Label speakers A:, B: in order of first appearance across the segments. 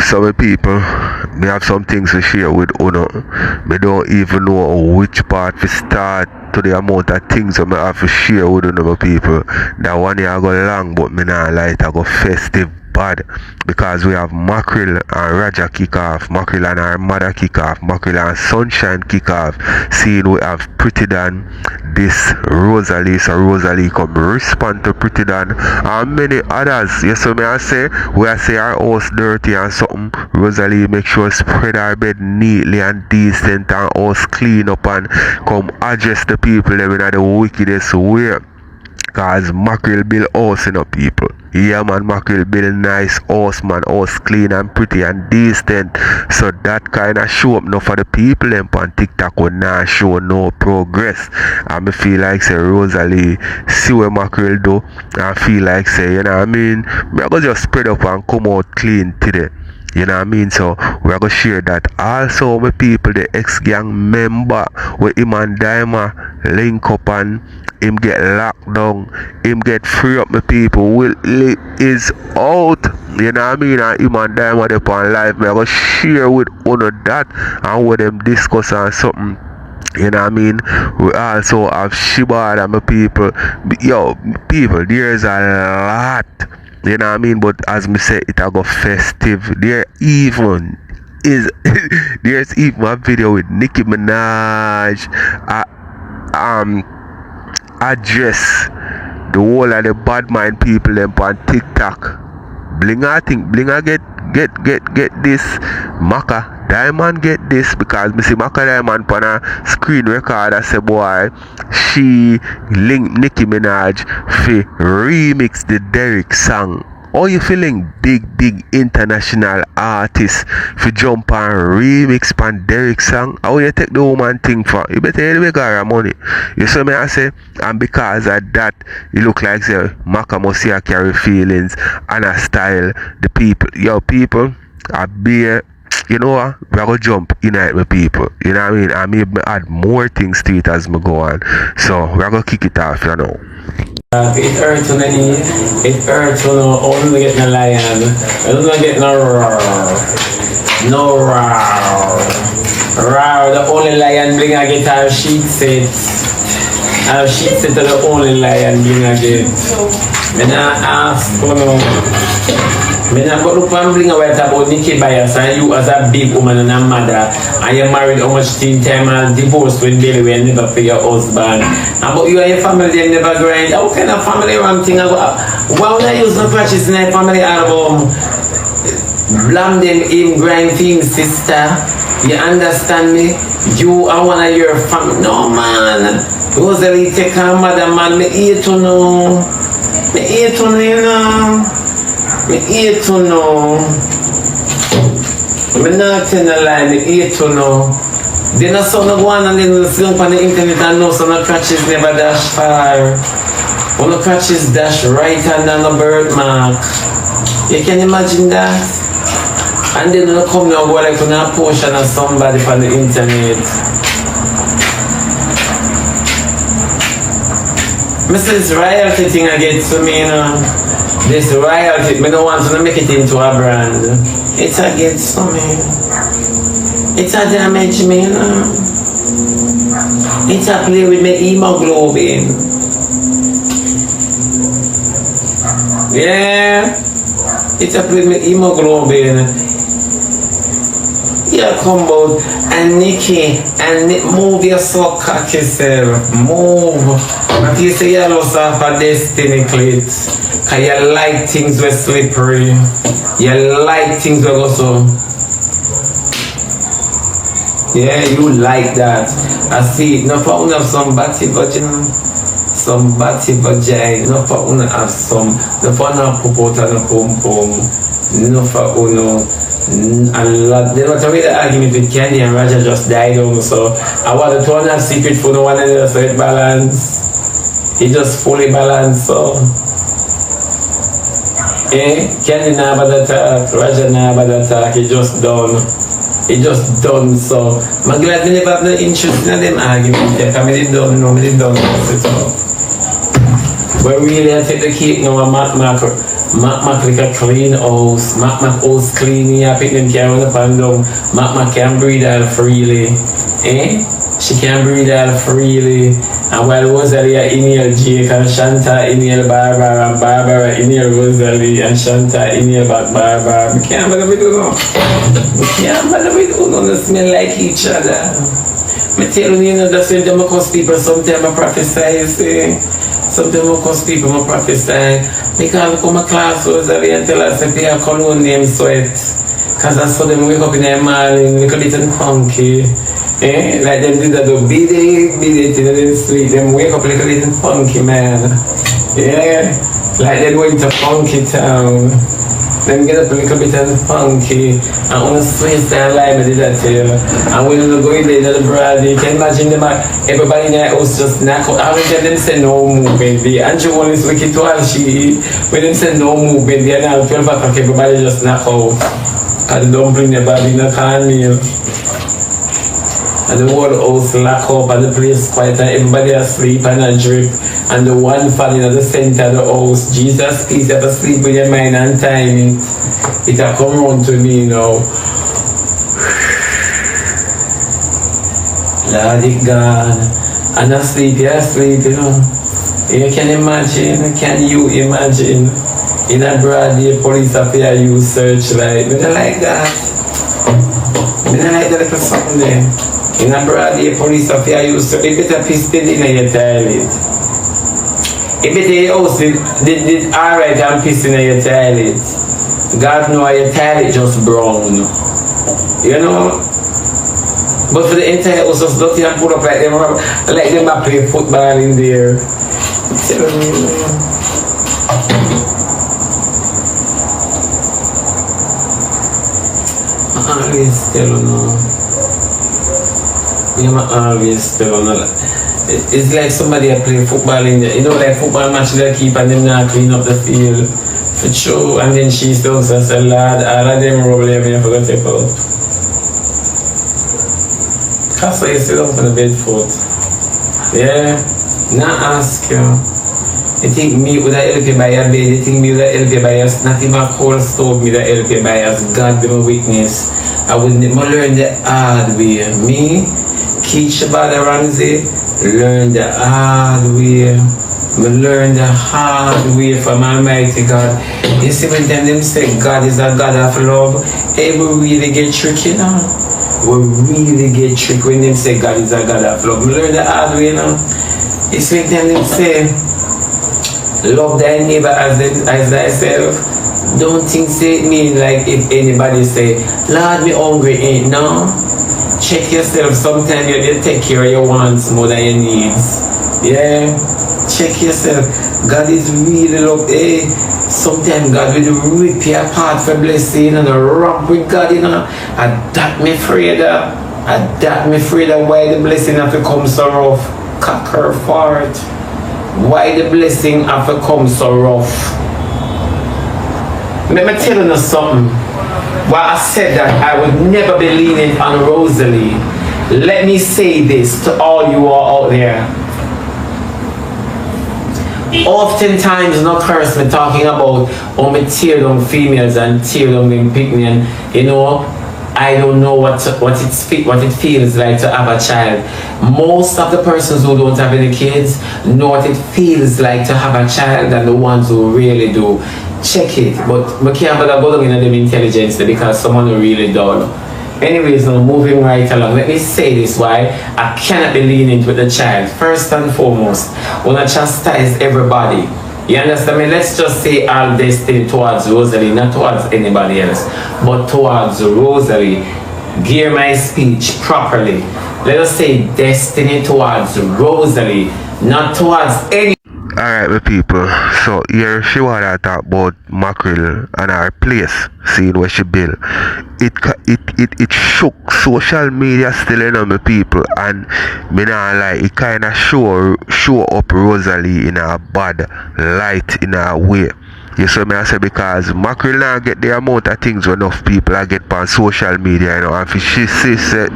A: So many people, me have some things to share with Uno. Me don't even know which part to start to the amount of things that I have to share with Uno people. That one year I go long, but me not like I go festive bad because we have Mackerel and Raja kick off, Mackerel and our mother kick off, Mackerel and Sunshine kick off. Seeing we have Pretty Dan, this Rosalie, so Rosalie come respond to Pretty Dan and many others. Yes, so me I say our house dirty and something. Rosalie make sure spread our bed neatly and decent and house clean up and come address the people them in the wickedest way. Cause Mackerel build house in people. Yeah man, Mackerel build nice house man, house clean and pretty and decent. So that kind of show up now for the people them on TikTok will not show no progress. And me feel like say Rosalie see what Mackerel do and feel like say, you know what I mean, me go just spread up and come out clean today. You know what I mean? So we're gonna share that. Also with people, the ex-gang member with him and Daima link up and him get locked down, him get free up, my people. Will is out. You know what I mean? And him and Daima they on live. We're gonna share with one of that and with them discuss on something. You know what I mean? We also have Shiba and my people. Yo, people, there's a lot. You know what I mean? But as me say, it a go festive. There's even a video with Nikki Minaj address the whole of the bad mind people them on TikTok. Blinga, I think Blinga get this. Maka Diamond get this because me see Maka Diamond on a screen record. I say boy, she link Nikki Minaj for remix the Derek song. How you feeling big international artist for jump and remix pan Derek song? How you take the woman thing for? You better anyway got her money. You see me I say, and because of that, you look like say Maka must see carry feelings and a style. The people, your people, I be. You know what? We're gonna jump in it with people. You know what I mean? I may add more things to it as we go on. So we're gonna kick it off, you know.
B: It hurts on any, it hurts on only getting a lion. I don't get no roar. No roar. Roar, the only lion bring a guitar sheet set. I'll sheet set to the only lion bring a get. When I ask for no. When I got up and bring a word about Nikki bias and you as a big woman and a mother and you married how much teen time and divorced with Billy when you never pay your husband. And but you and your family they never grind. How can a family wrong thing I go? Why would I use no practice in a family album? Blame them him grind things, sister. You understand me? You are one of your family. No man. Rosalie take her mother man, me hate to know. Me hate to know, you know. Me hate to know. Me not tell a lie, me hate to know. Then I saw no one and then see on the internet and know so no crutches never dash far. When the crutches dash right hand on the birthmark. You can imagine that? And then you come now go like on a portion of somebody from the internet. Mrs. Royalty thing I get to me, you know. This royalty, I don't want to make it into a brand. It's against me. It's a damage me, you know. It's a play with my hemoglobin. Yeah. It's a play with my hemoglobin. Yeah, come out and Nikki and move your so cocky self. Move. And you say you lost off a destiny clit. Cause you like things were slippery. You like things were go so. Yeah, you like that. I see it. No for una have some batty vagina. Some batty vagina. No for una have some. No for una pop out and a pum pum. No for una. A lot. They not away the argument with Candy and Raja just died on. So I want to turn a secret for no one else so it balance. He just fully balanced, so. Candy now about the talk, Raja now about the talk, he just done. He just done, so. I'm glad we never have no interest in them arguments, because I didn't done, so. But really, I take the cake now, I'm not Mac like a clean house. Mac house clean. Yeah, pick them can run up and down. Mac can breathe all freely. Eh? She can breathe all freely. And while Rosalie inhale Jake and Shanta inhale Barbara and Barbara inhale Rosalie and Shanta inhale back Barbara. We can't bother with you. We can't bother with you. Don't smell like each other. I tell you, that's when them cause people sometimes I prophesy, you see. Sometimes I cause people I prophesy. Because I come to class Rosalie and tell us that they are cologne name sweat. Because I saw them wake up in their morning, little bit funky. Eh? Like them did that biddy thing and then sleep. Them wake up a little bit funky, man. Yeah? Like they going to funky town. Them get up a little bit funky. And on the sweet style live, I did that to you. And when you go in there to the brother, you can imagine them, everybody in their house just knock out. I don't tell them say no movement. The Andrew one is wicked to all she. When them say no movement, they are now 12 o'clock, everybody just knock out. And don't bring their body in a cornmeal. And the whole house lock up and the place quiet and everybody asleep and a drip. And the one falling at the center of the house. Jesus, please have to sleep with your mind and time. It will come round to me now. Lord God. And asleep, you're asleep, you know. You can imagine, can you imagine? In a broad day, police affair use searchlight. I don't like that. I don't like that little something there. In a broad day, police affair use searchlight. You better piss in your toilet. If it's your house did alright and piss in your toilet, God know your toilet just brown. You know? But for the entire house just dirty and put up like them play football in there. Tell me. I always tell you. It's like somebody that play football in there. You know, like football match they keep and them not clean up the field. For sure. And then she still says, Lord, all of them rubble me for the take out. Castle, you sit up on the bed foot. Yeah. Now ask you. You think me would have helped you by your bed? You think me would have helped you by your not even cold stove me would have helped you by your God be my witness. I would never learn the hard way. Me, Keisha Bada Ramsey, learn the hard way. I learn the hard way from Almighty God. You see when them say God is a God of love, hey, we really get tricky now. We really get tricky when them say God is a God of love. I learn the hard way now. You see when them say love thy neighbor as thyself. Don't think say it mean like if anybody say, Lord, me hungry, ain't no. Check yourself. Sometimes you take care of your wants more than your needs. Yeah. Check yourself. God is really love. Hey, sometimes God will rip you apart for blessing and rock with God, you know. And that me afraid of. And that me afraid of why the blessing have to come so rough. Cock her fart. Why the blessing have to come so rough? Let me tell you something. Why I said that I would never be leaning on Rosalie. Let me say this to all you all out there. Oftentimes, no curse me talking about me tear down females and tear down them picnic, and you know, I don't know what it feels like to have a child. Most of the persons who don't have any kids know what it feels like to have a child, and the ones who really do. Check it, but I can't bother going into them intelligence because someone who really dull. Anyways, now moving right along. Let me say this why I cannot be lenient with the child. First and foremost, when I chastise everybody, you understand me? Let's just say all destiny towards Rosalie, not towards anybody else, but towards Rosalie. Gear my speech properly. Let us say destiny towards Rosalie, not towards any.
A: Alright, my people, so here she wanna talk about mackerel and her place, seeing what she built. It shook social media still, you know, my people, and me not like it kinda show up Rosalie in a bad light in a way. You see me I say because mackerel now get the amount of things when enough people I get on social media, you know, and if she said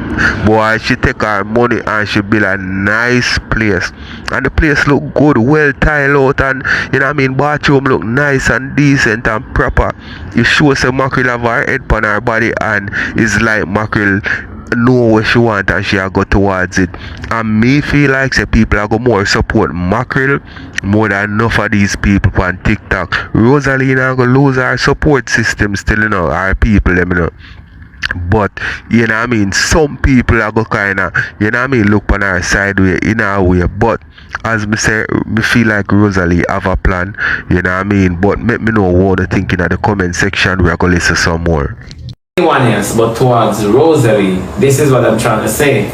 A: boy she take her money and she build a nice place. And the place look good, well tiled out and you know what I mean, bathroom look nice and decent and proper. It shows a mackerel have her head on her body and it's like mackerel know what she want and she a go towards it. And me feel like say people are go more support mackerel more than enough of these people on TikTok. Rosealee now go lose our support system still, you know, our people them, you know. But you know what I mean, some people are go kinda, you know what I mean, look on our side way in our way. But as me say, me feel like Rosealee have a plan, you know what I mean. But let me know what you think in the comment section. We're gonna listen some more.
B: Anyone else but towards Rosealee, this is what I'm trying to say.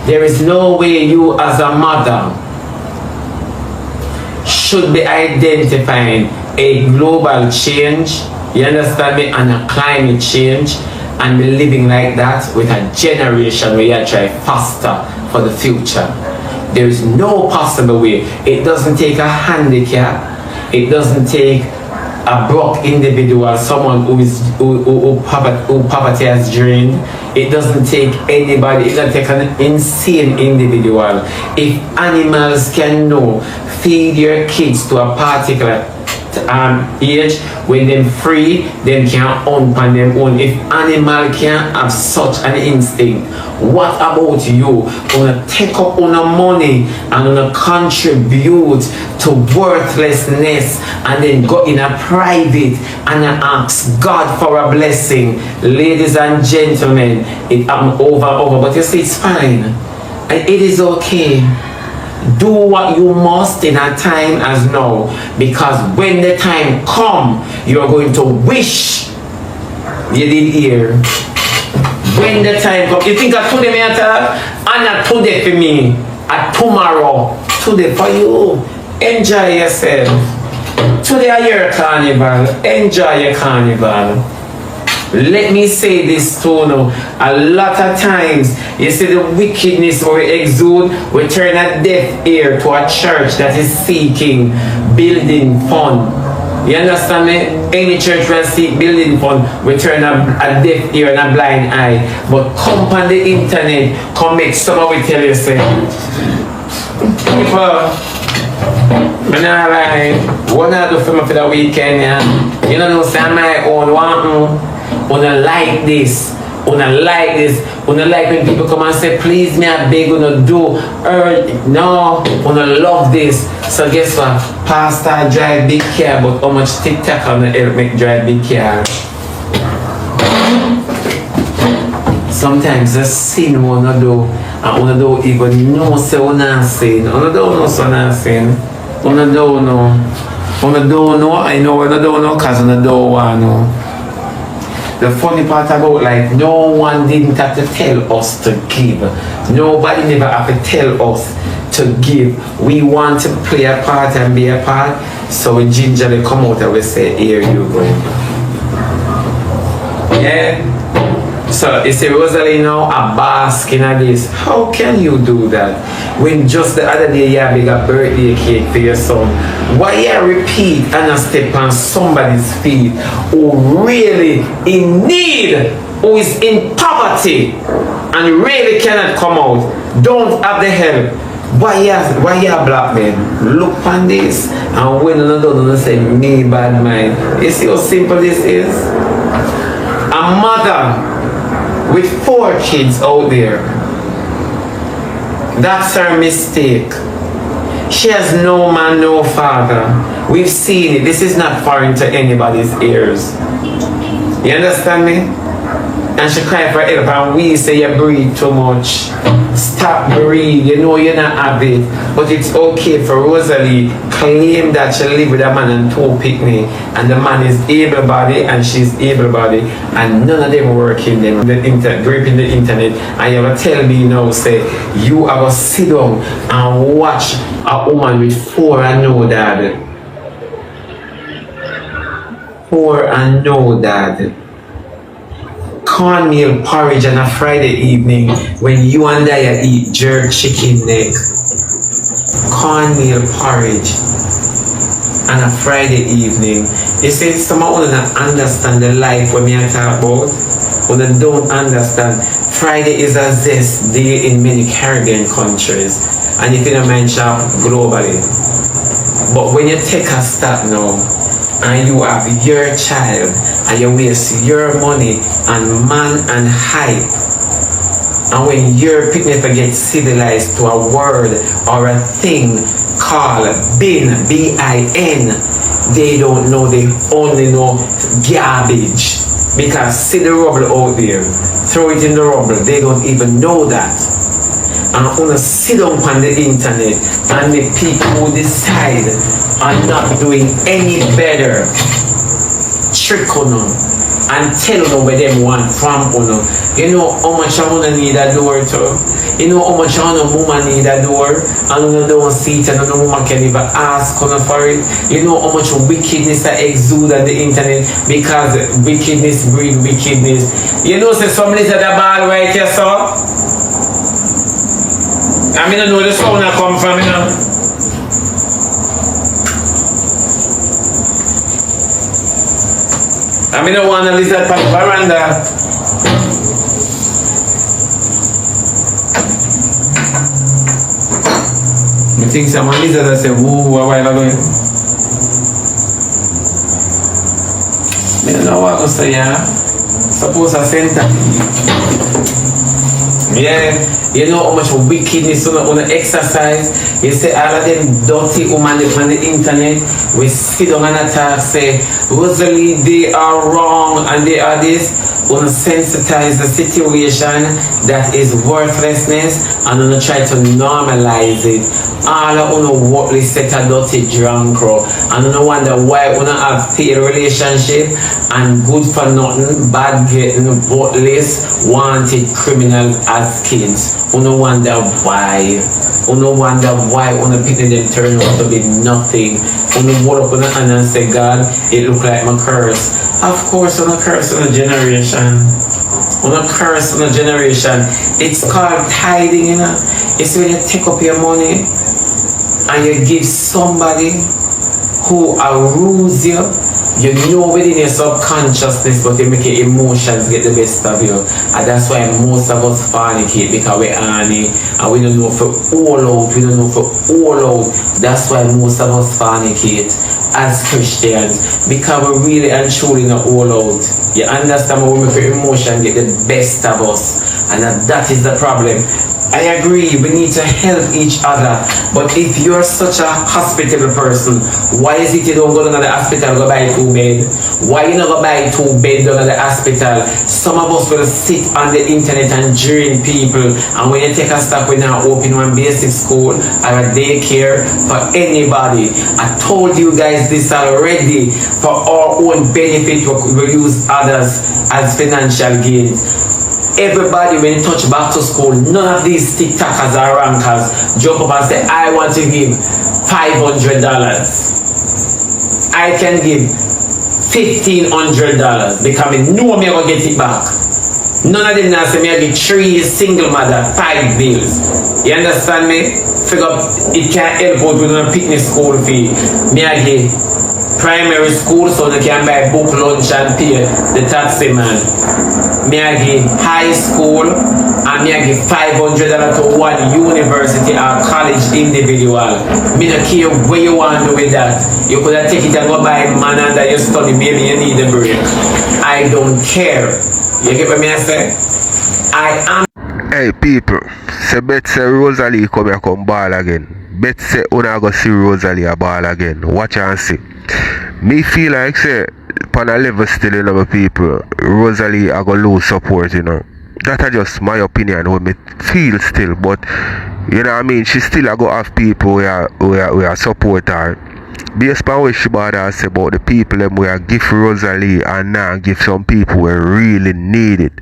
B: There is no way you as a mother should be identifying a global change, you understand me, and a climate change, and be living like that with a generation where you try faster for the future. There is no possible way. It doesn't take a handicap, it doesn't take a broke individual, someone who poverty has drained. It doesn't take anybody, it doesn't take an insane individual. If animals can know, feed your kids to a particular age, when them free, them can hunt on them own. If animal can have such an instinct, what about you? Wanna take up on money and wanna contribute to worthlessness and then go in a private and ask God for a blessing? Ladies and gentlemen, it happened over, but you see it's fine. And it is okay. Do what you must in a time as now, because when the time come, you are going to wish you did hear. When the time comes, you think I today me at and not today for me, at tomorrow, today for you. Enjoy yourself. Today is your carnival. Enjoy your carnival. Let me say this to you, a lot of times you see the wickedness we exude, we turn a deaf ear to a church that is seeking building fund. You understand me? Any church will seek building fund, we turn a deaf ear and a blind eye. But come on the internet, come make some of it tell you say, people, I'm not like, what I do for me for the weekend, yeah? You know, say my own one. Una like this, una like this, una like when people come and say, please me I beg una do, no, una love this. So guess what? Pastor drive big car, but how much TikTok on help make drive big car? Sometimes the sin una do, and una don't even know say una sin. Una don't know so una sin. Una don't know. Una don't know, I know una don't know cause una don't want to know. The funny part about life, no one didn't have to tell us to give. Nobody never have to tell us to give. We want to play a part and be a part, so we gingerly come out and we say, here you go. Yeah? So you see Rosealee now a basking at this. How can you do that? When just the other day you have a birthday cake for your son. Why you repeat and step on somebody's feet who really in need, who is in poverty and really cannot come out, don't have the help? Why you black men? Look on this and when another don't say me bad mind. You see how simple this is? A mother with 4 kids out there, that's her mistake. She has no man, no father. We've seen it. This is not foreign to anybody's ears. You understand me? And she cry for help and we say you breathe too much. Stop breathe. You know you're not happy. But it's okay for Rosealee claim that she live with a man and 2 picnic and the man is able-bodied and she's able-bodied and none of them working them gripping the internet, and you ever tell me now say you ever sit down and watch a woman with 4 and no dad. 4 and no dad. Cornmeal porridge on a Friday evening when you and I eat jerk chicken neck. cornmeal porridge on a Friday evening. You see, some of you don't understand the life when I talk about. When they don't understand, Friday is a zest day in many Caribbean countries, and you can mention globally. But when you take a step now, and you have your child, and you waste your money on man and hype, and when your picnic gets civilized to a word or a thing called bin, B-I-N, they don't know, they only know garbage. Because see the rubble out there, throw it in the rubble, they don't even know that. And wanna sit down on the internet and the people who decide are not doing any better trick on them and tell them where them want from on them. You know how much I wanna need a door to? You know how much I wanna woman need a door and you don't see it and no woman can even ask on for it. You know how much wickedness that exude on the internet because wickedness breed wickedness. You know say some lizard a ball right here, so I mean I know the sound I come from, you know. I mean I want a lizard on the veranda. I think some lizard that say woo a while ago. I don't know what to say, yeah. Suppose I sent that. Yeah, you know how much wickedness on the exercise. You say all of them dirty women on the internet. We sit down and attack, say, Rosalie, they are wrong and they are this. Wanna sensitize the situation that is worthlessness and wanna try to normalize it. All of wanna worthless set a dirty drunk and wanna wonder why wanna have failed relationship and good for nothing, bad getting, worthless, wanted criminal as kids. Wanna wonder why. Wanna wonder why wanna pick them turn out to be nothing. Wanna walk up on the hand and say, God, it look like my curse. Of course, wanna curse on a generation. Wanna curse on a generation. It's called tithing, you know. It's when you take up your money and you give somebody who rules you. You know within your subconsciousness, but you make your emotions get the best of you. And that's why most of us fornicate, because we're horny and we don't know for all out. We don't know for all out. That's why most of us fornicate as Christians, because we really and truly not all out. You understand, when we make our emotions get the best of us, and that is the problem. I agree, we need to help each other, but if you're such a hospitable person, why is it you don't go down to the hospital go buy 2 bed? Why you not go buy 2 bed down at the hospital? Some of us will sit on the internet and drain people, and when you take a stop, we now open one basic school or a daycare for anybody. I told you guys this already. For our own benefit, we use others as financial gain. Everybody, when you touch back to school, none of these TikTokers or rankers jump up and say, I want to give $500. I can give $1,500 because I know I'm going to get it back. None of them now say me I give 3 single mother 5 bills. You understand me? Figure it can't help out with a picnic school fee. Me I give primary school so they can buy book, lunch and pay the taxi man. Me I give high school and me I give $500 to one university or college individual. Me don't care where you want to do with that. You could have take it and go buy man and that you study, maybe you need a break. I don't care. You get what me I say? I am.
A: Hey people, say bet say Rosalie come here come ball again. Bet say una go see Rosalie a ball again. Watch and see. Me feel like say on a level still, you know, my people, Rosalie I go lose support, you know. That is just my opinion, what me feel still, but you know what I mean, she still I go have people who are support her. Based on what Shibada say about the people them where give rosealee and now give some people who really need it.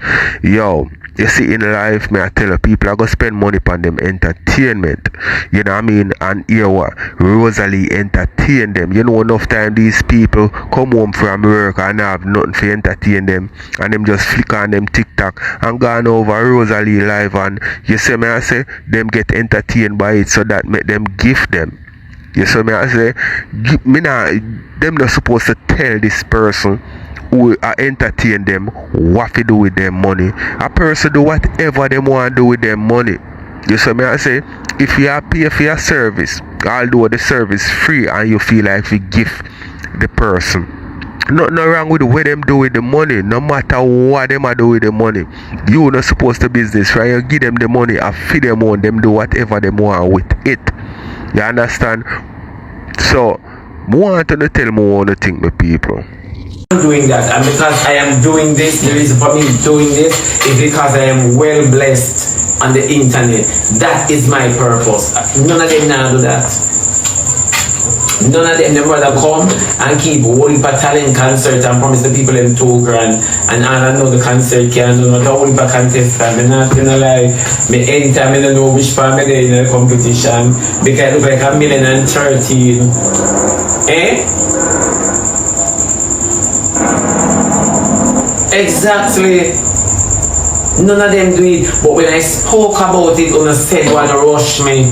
A: Yo, you see in life, me I tell you, people are gonna spend money on them entertainment. You know what I mean? And hear what? Rosealee entertain them. You know enough time these people come home from work and have nothing to entertain them, and them just flick on them TikTok and gone over Rosealee live, and you see me I say them get entertained by it, so that make them gift them. You see me I say me nah, them not supposed to tell this person who entertain them what to do with their money. A person do whatever they want to do with their money. You see me I say, if you are pay for your service, although the service free and you feel like you give the person, nothing wrong with the way them do with the money. No matter what them are do with the money, you not supposed to business, right? You give them the money and feed them on them, do whatever they want with it. You understand? So I want to tell me what to think, my people.
B: I'm doing that, and because I am doing this, the reason for me doing this is because I am well blessed on the internet. That is my purpose. None of them now do that. None of them rather come and keep whole heap of talent concert and promise the people them $2,000 and I know the concert can do not a whole heap of contestant. I'm not gonna lie. Me anytime I don't know which part I'm in the competition because I look like 1,013,000. Eh? Exactly. None of them do it. But when I spoke about it, on said one rush me.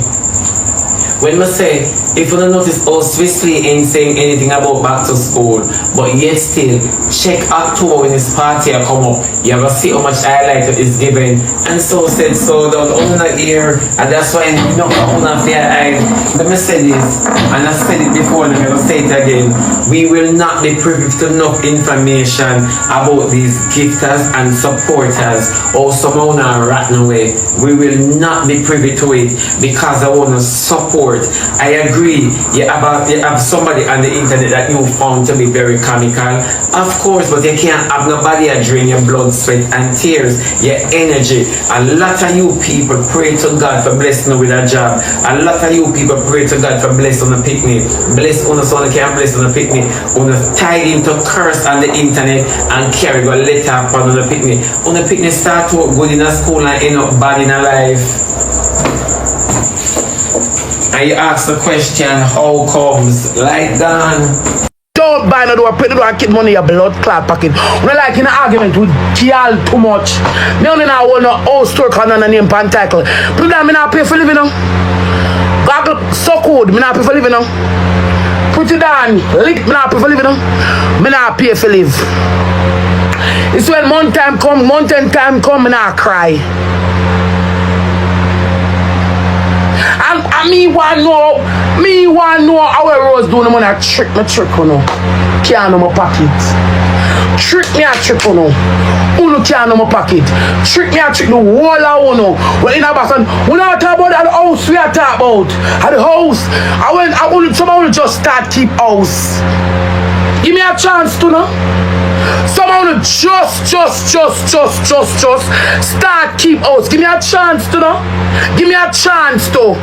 B: When I say, if you don't notice, Swissly ain't saying anything about back to school, but yet still, check October when this party come up. You ever see how much highlight is given, and so said so down on the ear, and that's why I'm not on a fair eye. Let me say this, and I said it before, and I'm gonna say it again. We will not be privy to enough information about these gifters and supporters, or someone are rotten away. We will not be privy to it because I want to support. I agree. You have somebody on the internet that you found to be very comical, of course, but you can't have nobody drain your blood, sweat, and tears, your energy. A lot of you people pray to God for blessing you with a job. A lot of you people pray to God for blessing on a picnic. Bless on a son, can't bless on a picnic. On a tied into curse on the internet and carry a letter upon on the picnic. On the picnic start to good in a school and end up bad in a life. And you ask the question, how comes? Like gone.
C: Don't buy no door, put the door and keep money in your blood clot pocket. When I like in an argument with girl too much, me only now want no old store can on the name Parental. Put that me not pay for living now. Goggle so good, me not pay for living now. Put it down, lick, me not pay for living now. Me not pay for live. It's when mountain time come, me not cry. And me want know how a Rose do no money trick me trick you know. Can't know my pocket. Trick me a trick you know. Uno can't know my pocket. Trick me a trick the whole of uno. Well in a bason, we not talk about the house we are talk about. At the house. Someone just start keep house. Give me a chance to know. Someone just start keep house. Give me a chance to know. Give me a chance to.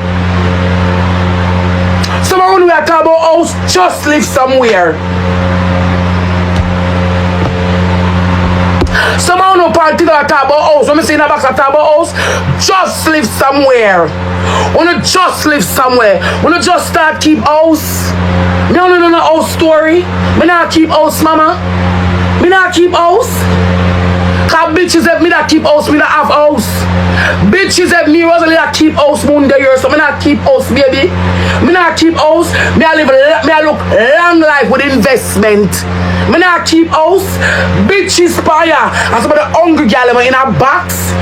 C: Someone we are talking about house, just live somewhere. Someone who party that talk about house, when I say in a box I talk about house, just live somewhere. Wanna just live somewhere. Wanna just start keep house. Me don't know no house story. Me not keep house, mama. Me not keep house. Cause bitches have me that keep house, me that have house. Bitches have me Rosalie that keep house Monday year, so me not keep house, baby. Me not keep house. Me I look long life with investment. Me not keep house. Bitches fire. And some of the hungry girl in a box.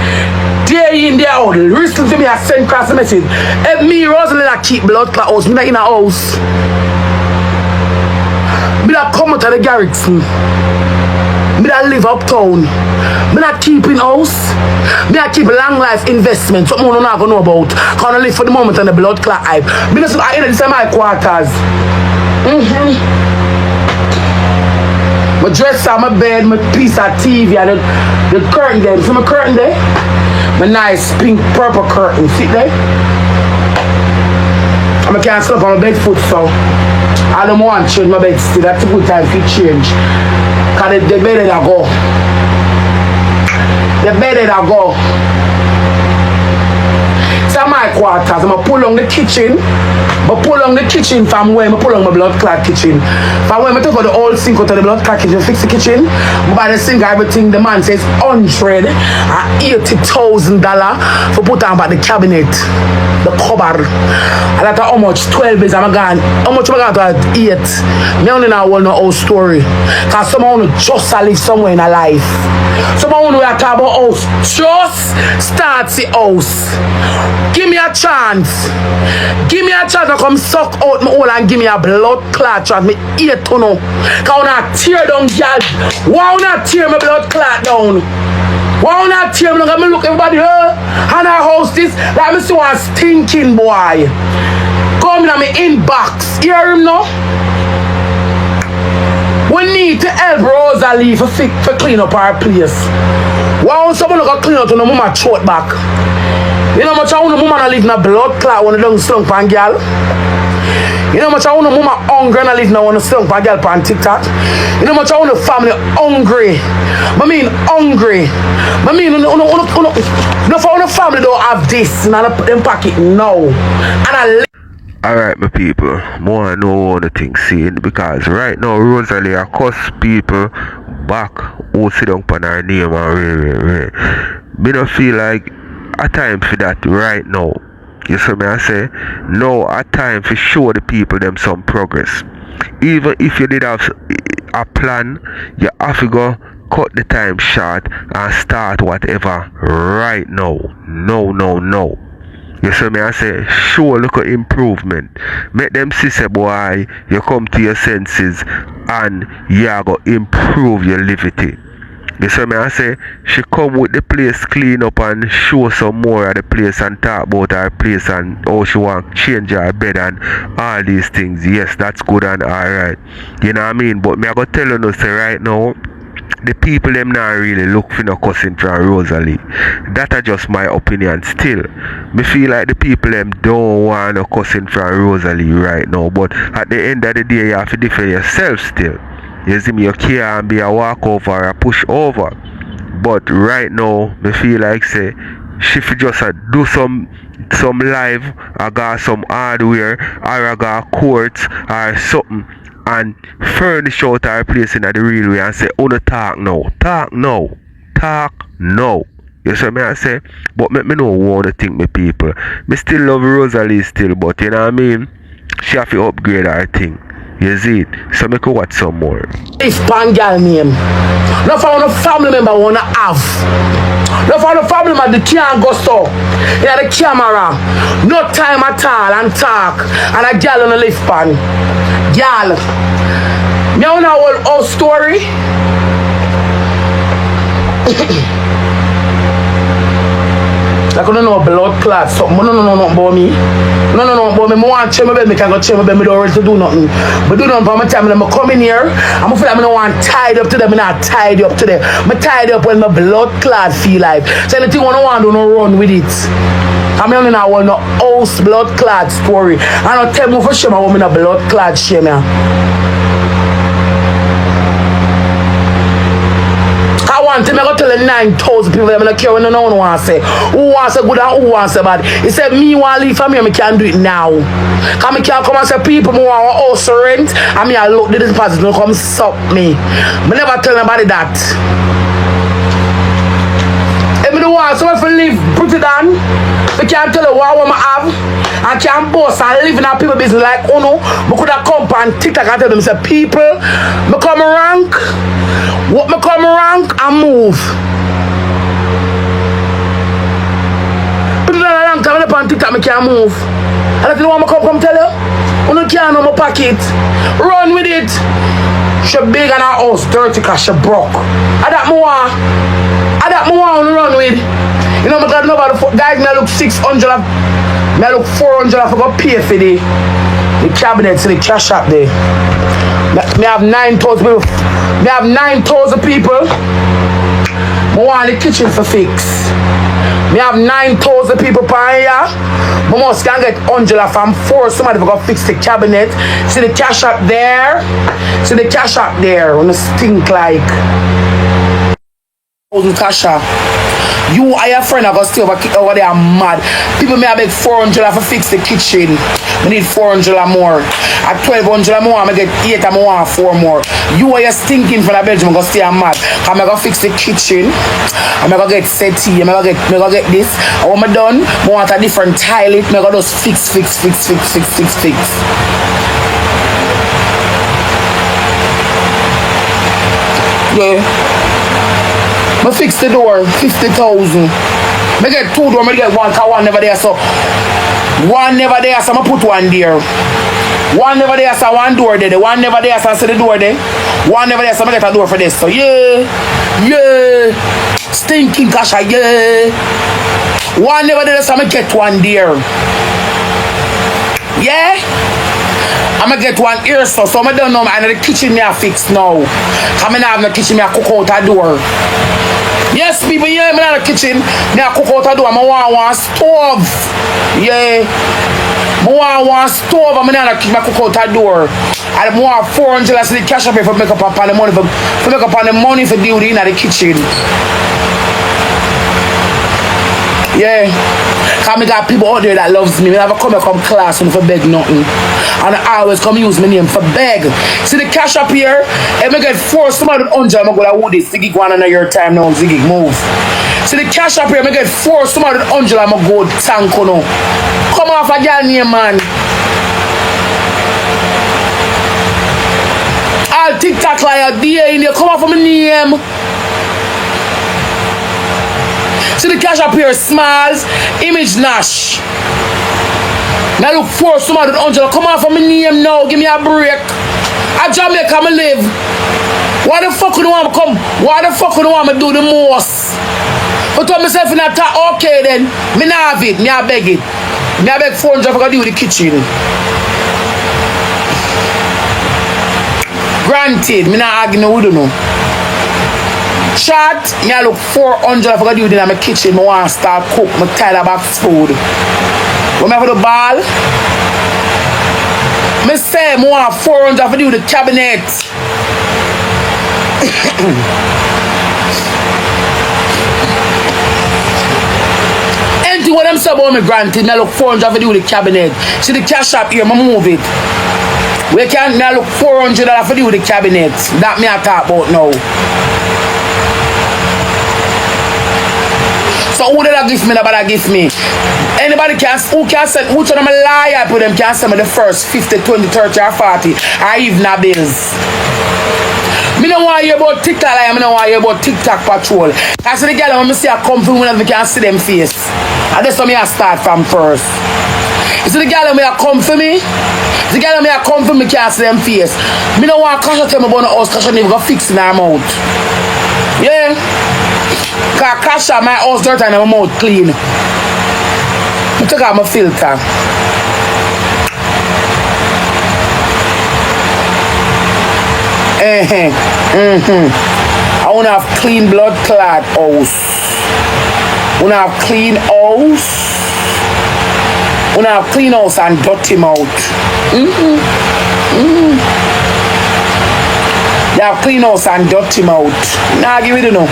C: Day in, day out. Listen to me, I send cross message. If me Rosalie that keep blood clot house, me not in a house. Me that come out of the Garrison. Me that live uptown. Me not keeping house. Me not keep long life investment. Something you not gonna know about. Can't live for the moment on the blood clot hype. Me not I in my quarters. My dress on my bed, my piece of TV and the curtain there. See my curtain there? My nice pink purple curtain. See there? I can't sleep on my bed foot, so I don't want to change my bed still. That's a good time to change. Because the bed that I go. The bed that I go. So my quarters, I'm going to pull on the kitchen. But pull on the kitchen from where I pull on my blood clot kitchen. From where I take out the old sink out of the blood clot kitchen, fix the kitchen. By the sink, everything the man says $180,000 for put on about the cabinet, the cupboard. And that's how much 12 is I'm gone. How much am I going to 8? Me only now want no whole story. Because someone want to just live somewhere in a life. Someone want to talk about house. Just start the house. Give me a chance. Give me a chance to come suck out my hole and give me a blood clot chance. Me hate to know. Because I want to tear down, girl. Why not tear my blood clot down? Why not tear me down? I look everybody here. And I host this. Like me see one stinking boy. Come in my inbox. Hear him now? We need to help Rosalie for clean up our place. Why don't someone go clean up to no mama throat back? You know much I want a woman to live in a blood clot when they don't slunk pan girl. You know much I want a woman hungry and I live now when they slunk pan girl pan TikTok. You know much I want a family hungry. I mean hungry. I mean no for a family don't have this in them pocket now. And I
A: Alright, my people, more I know all the things saying because right now Rosalie I cuss people back who sit down on her name and me don't feel like a time for that right now. You see me I say? No, a time for show the people them some progress. Even if you did have a plan, you have to go cut the time short and start whatever right now. No. You see me I say? Show look at improvement. Make them see say boy, you come to your senses and you are going to improve your liberty. You see me I say? She come with the place clean up and show some more of the place and talk about her place and how she want to change her bed and all these things. Yes, that's good and alright. You know what I mean? But me I go tell you say right now, the people them not really look for no cussing from Rosalie. That is just my opinion still. Me feel like the people them don't want no cussing from Rosalie right now. But at the end of the day you have to defend yourself still. You see me, you can't be a walkover or a push over. But right now, me feel like say she fi just do some live, I got some hardware, or I got courts or something and furnish out her place in the real way and say, oh no talk now. You see me I say? But me know what to think me people. Me still love Rosalie still, but you know what I mean? She have to upgrade her thing. You see it? So me could watch some more.
C: If pan girl name. No for no family member wanna have. No for no family member they can't go so. Yeah, the camera. No time at all and talk. And a girl on the lift pan. Girl. Me wanna whole story. Like I don't know blood clot something. No about me. No about me. I want to change my bed. I can go change my bed. I don't really do nothing. But do nothing for my time. I come in here. I'm feel like I don't want tied up to them. I'm not tied up to them. I'm tied up when my blood clot feel like. So anything I want to do, no run with it. I'm only now want no house blood clot story. I don't tell me for shame I want me a blood clot shame. I want to tell the 9,000 people that I don't care when no one wants to say. Who wants to good and who wants to bad. He said me want to leave from here, I can't do it now. Because I can't come and say people who want a house rent and me I look at this person to come suck me. I never tell nobody that. If I don't want someone to live, put it on. I can't tell you what I want to have. I can't boss and live in a people business like Uno. I could have come and TikTok and tell them, say people, I come rank. What me come rank and move. People that rank come up on TikTok, I can't move. And if you want me come tell you, you can't know my pocket. Run with it. She big and her house dirty because she broke. I that more. To run with. You know, because nobody guys may look 600, may look 400 I forgot pay for the cabinets in the cash shop there. Me have 9,000 people. Me have 9,000 people. I want the kitchen for fix. Me have 9,000 people per here. I must can get Angela from 4. Somebody go fix the cabinet. See the cash up there. See the cash up there. Wanna stink like. Cash up. You are your friend. I go stay over there. I'm mad. People may have beg 400 for fix the kitchen. I need 400 more. At 1,200 more, I get 8 and more 4 more. You are stinking for the bedroom. I go stay. I'm mad. I'm gonna fix the kitchen. I'm gonna get settee. I'm gonna get this. And when I'm done, I want a different tile. I'm gonna just fix. Yeah. I fix the door, 50,000. I get 2 doors, I get 1 car, 1 never there, so 1 never there, so I put 1 there. 1 never there, so 1 door there. 1 never there, so I see the door there. 1 never there, so I get a door for this. So yeah. Stinking kasha, yeah. 1 never there, so I get 1 there. Yeah. I'm gonna get 1 here, so I don't know. And the kitchen me I fix now. I'm gonna have the kitchen me I cook out a door. Yes, people, yeah, I'm in the kitchen. Me I cook out a door. I want 1 stove. Yeah. I want 1 stove. I'm in the kitchen. I cook out a door. And I want 400. I see the cash up here for make up on the money for make up on the money for deal in the kitchen. Yeah. Cause I got people out there that loves me. I never come class and for beg nothing. And I always come use my name for beg. See the cash up here? If I get 4, somebody on I'm gonna go like, who this? Ziggy go on your time now, Ziggy, move. See the cash up here, I get 4, somebody on I'm gonna go tank no. Come off a girl name, man. I'll TikTok like a day in there, come off of my name. See the cash up here, Smiles, Image Nash. Now look for somebody with Angela. Come on for my name now. Give me a break. At Jamaica, I live. Why the fuck you don't want me come? Why the fuck you don't want me do the most? I told myself in that time, okay then. Me not have it. Me I beg it. Me I beg 400 if I do the kitchen. Granted, me not argue no with you. Shot, me I look 400 if I do it in my kitchen. I want to start cook. I'm tired of box food. When I have the ball, I say I want 400 if I do the cabinet. Anything what them say about me granted, I look 400 if I do the cabinet. See the cash up here, I move it. We can't now look 400 if I do the cabinet. That me I talk about now. So who did I give me, nobody give me. Anybody who can send, which of them a liar put them can send me the first 50, 20, 30 or 40 or even a bills. Me don't want to hear about TikTok like I don't want to hear about TikTok patrol. Because the girl when I see I come from when I can see them face. And that's where I start from first. You see the girl when I come for me? The girl when I come for me can't see them face. Me don't want to cash out tell me about the house because I never go fix in her mouth. Yeah. Because cash out my house dirt and my mouth clean. I take out my filter. I want to have clean blood clot house. I want to have clean house. I want to have clean house and dirty mouth. They have clean house and dirty mouth. Nah, give it to no.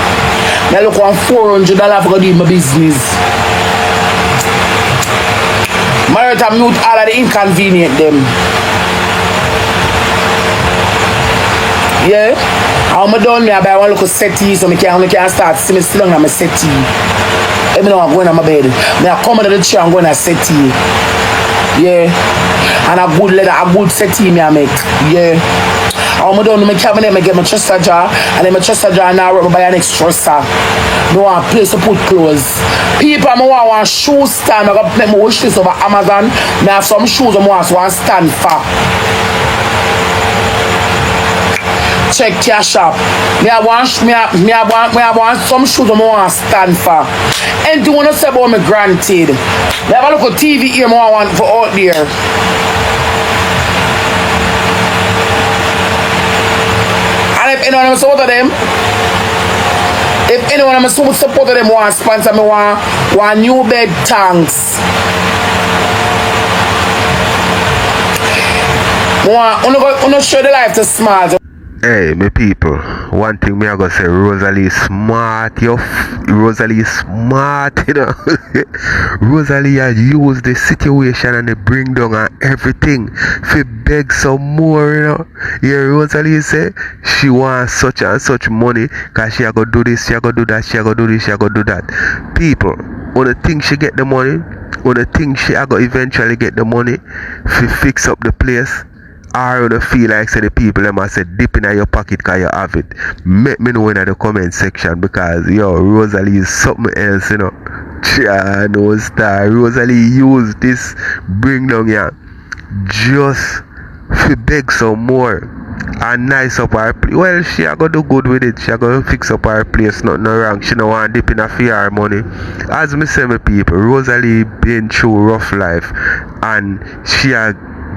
C: Now look on $400 for doing my business. My right to mute all of the inconvenient them. Yeah? I'm done me I buy one little settee so I can start sitting still on my settee. Even though I'm going on my bed. I come out of the chair and go on a settee. Yeah. And a good leather, a good settee me I make. Yeah. I'm done with my cabinet, I get my chester jar, and then my chester jar now I buy an extra star. I want a place to put clothes. People, I want one shoe stand. I got make my wish list over Amazon. I have some shoes I want one stand for. Check cash up. Me have one some shoes I want stand for. Anything you want to say about me granted. Me have a look at TV here I want for out there. And if anyone else out of them, If anyone I'm so support them want sponsor me want new bed tanks. Want show the life to smart.
A: Hey, my people, one thing me I gotta say, Rosealee smart, yo. Rosealee smart, you know. Rosealee had used the situation and they bring down and everything. If beg some more, you know. Yeah, Rosealee say she wants such and such money because she a go do this, she a go do that, she a go do this, she a go do that. People, when they think she get the money, when they think she a go eventually get the money to fix up the place, or you feel like say the people them a say dip in your pocket cause you have it. Make me know in the comment section because yo Rosealee is something else, you know. Chia no star. Rosealee used this bring down here just to beg some more and nice up her place. Well, she a go do good with it. She a go fix up her place. Nothing wrong. She no want dip in a fear money. As me say, my people, Rosealee been through rough life and she a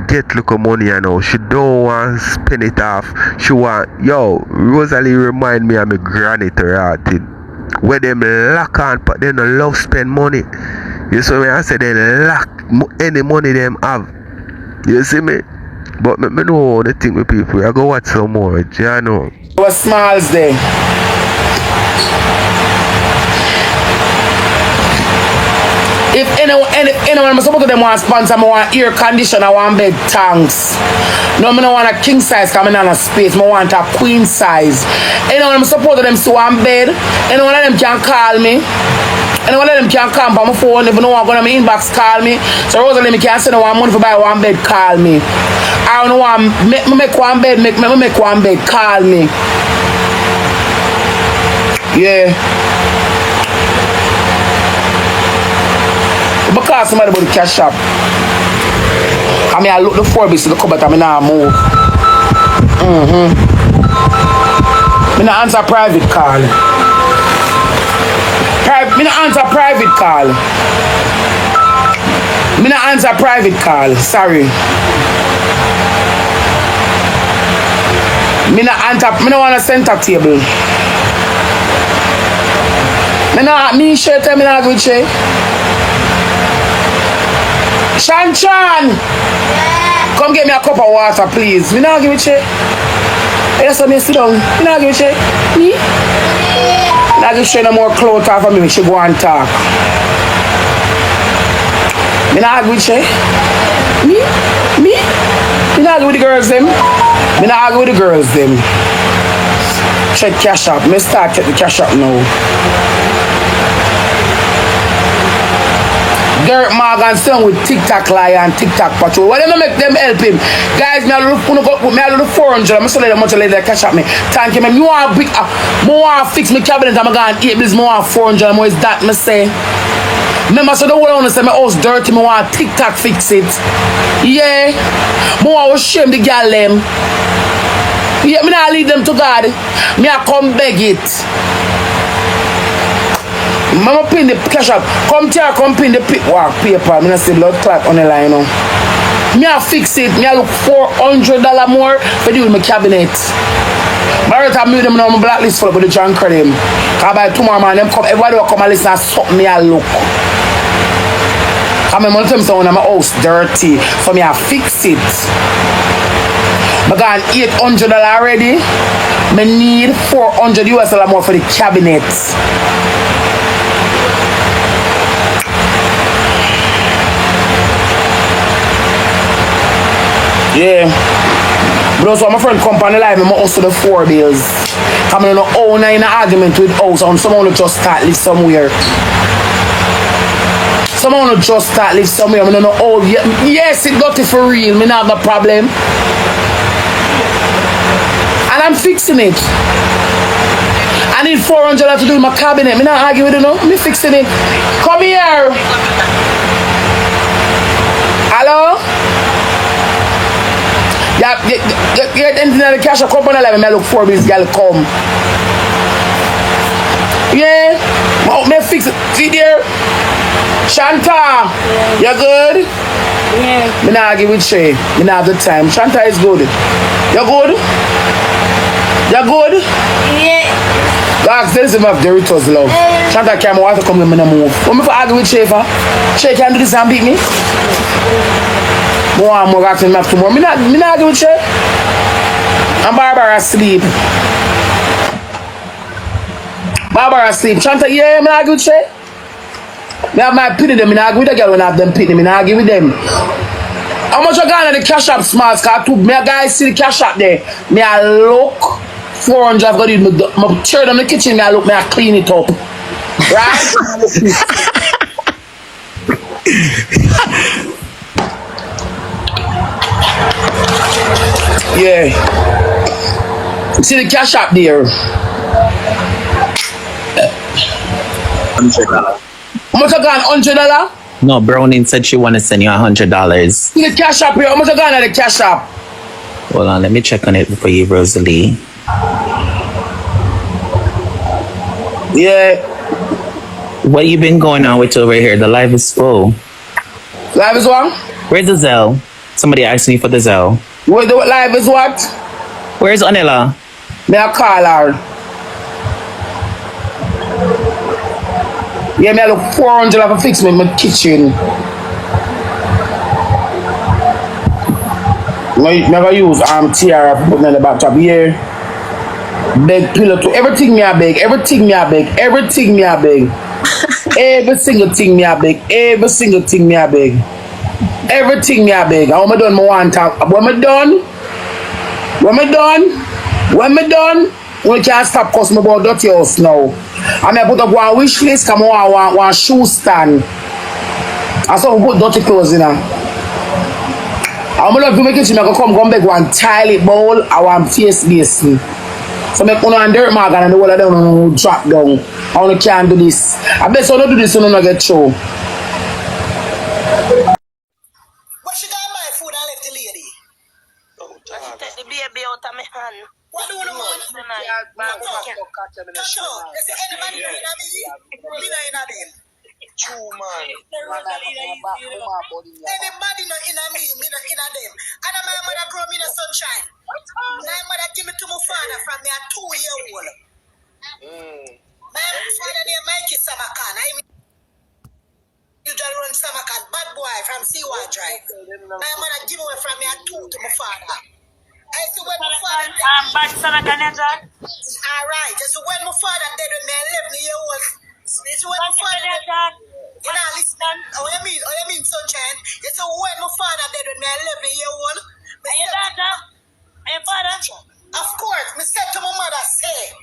A: get look of money, you know. She don't want to spend it off. She want, yo, Rosealee remind me of my granny to rotted. Where them lock on, but they don't love spend money. You see me? I say they lock any money them have. You see me? But me know the thing with people. I go watch some more. You know.
C: What smiles there? If anyone I'm supposed to them want sponsor, I want air conditioner, I want bed tanks. No, I don't want a king size coming on a space, I want a queen size. Anyone I'm supposed to them to one bed, anyone of them can call me. Anyone of them can come by my phone, if no one go to my inbox, call me. So Rosealee, me can't send no one money for buy one bed, call me. I don't want make one bed, make one bed, call me. Yeah. Because somebody about the cash shop. I mean, I look the barbz to the cupboard and I now move. I not answer private call. I not answer private call. I not answer private call. Sorry. I not want a center table. Me share tell me not good share. Chan, come get me a cup of water, please. Me not give it shit. Yes, so me sit down. Me not give it shit. Me? Me not give shit no more clothes off of me. She go and talk. Me not give it shit. Me? Me not give with the girls them. Me not argue with the girls them. Check cash up. Me start check the cash up now. Derek Morgan song with TikTok Lion and TikTok Patrol. Why don't make them help him? Guys, me a little 400. I'm so let them much later cash up me. Thank you, man. You want big more fix me cabinet, I'm going to 8 bills more 400 more is that me say. Remember, so the whole want to say my house dirty, me want TikTok fix it. Yeah. More I will shame the girl them. Yeah, me not lead them to God. Me I come beg it. Mama pin the cash up. Come here, come pin the work paper. Me not see blood clot on the line now. Me I fix it. Me I look $400 more for do with my cabinet. But I move them on my blacklist for the junk them. Cause by tomorrow man, them come everybody will come and listen and something me I look. I'm going to tell someone my house dirty. So me I fix it. I got $800 already. I need $400 more for the cabinet. Yeah. But also my friend come on the live, I'm also the 4 bills. I'm in an argument with house and someone will just start live somewhere. Someone will just start live somewhere. I don't know, oh yes, it got it for real. I not have a problem. And I'm fixing it. I need $400 to do my cabinet. I'm not arguing with it, no. I'm fixing it. Come here. Hello? Yeah, anything in the cash come on the live, I look for this girl come. Yeah. Oh, me fix it. See there? Shanta, you good? Yeah. Me not argue with Shay. Me not have the time. Shanta is good. You good? You good?
D: Yeah.
C: Dogs, tell them have Doritos love. Chanta Cam want to come with me and move. What me for argue with Schaefer? Shay can do this and beat me? More and more asking me have tomorrow. Me not argue with Shay. And Barbara asleep. Barbara asleep. Chanta, yeah, me not argue with Shay. Me have my pity them. Me not argue with the girl when I have them pity. Me not argue with them. How much I got at the cash app smart car too? Me a guy see the cash app there. Me a look 400 I've got it. Me tear down the kitchen. Me a look. Me a clean it up. Right? Yeah. See the cash app there.
D: $100.
C: How much I got? $100?
D: No, Browning said she want to send you $100.
C: See the cash app here. How much I got at the cash app?
D: Hold on, let me check on it for you, Rosalie.
C: Yeah.
D: What you been going on with over here? The live is full.
C: Live is what?
D: Where's the Zelle? Somebody asked me for the Zelle.
C: What live is what?
D: Where's Anela?
C: Me a call her. Yeah, me I look 400 for fix me in my kitchen. Never use tiara putting on the bathtub here. Beg pillow to everything me I beg, everything me I beg, everything me I beg. Every single thing me I beg, every single thing me I beg. Everything me I beg. And when I done, I want to. When I done, we can't stop cause me about dirty house now. I mean, I put up one wish list, come on, I want one shoe stand. I saw we put dirty clothes in there. I'm going to make it, I come back one toilet bowl, I want face basin. So make one and dirt mark and the whole of them drop down. I only can't do this. I bet so don't do this so don't get through.
E: What she got my food and left the lady?
F: She take the baby out of my hand.
E: What do you want? That's anybody in a me? Me not in a them.
G: True man.
E: Anybody not in a me not in a them. And my mother grow me in the sunshine. My mother give me to my father from me a 2-year-old. My father named Mikey Samakan. I mean, you just run Samakan, bad boy from Seaway Drive. My mother give me from me a 2 to my father. I see when my father
F: Bad Samakan, John.
E: alright, I see when my father dead when me 11-year-old. This is when my father dead. You know, listen. Oh, you mean, sunshine? You see when my father dead when me 11-year-old.
F: Are you daughter? Are you father?
E: Of course, me said to my mother, say.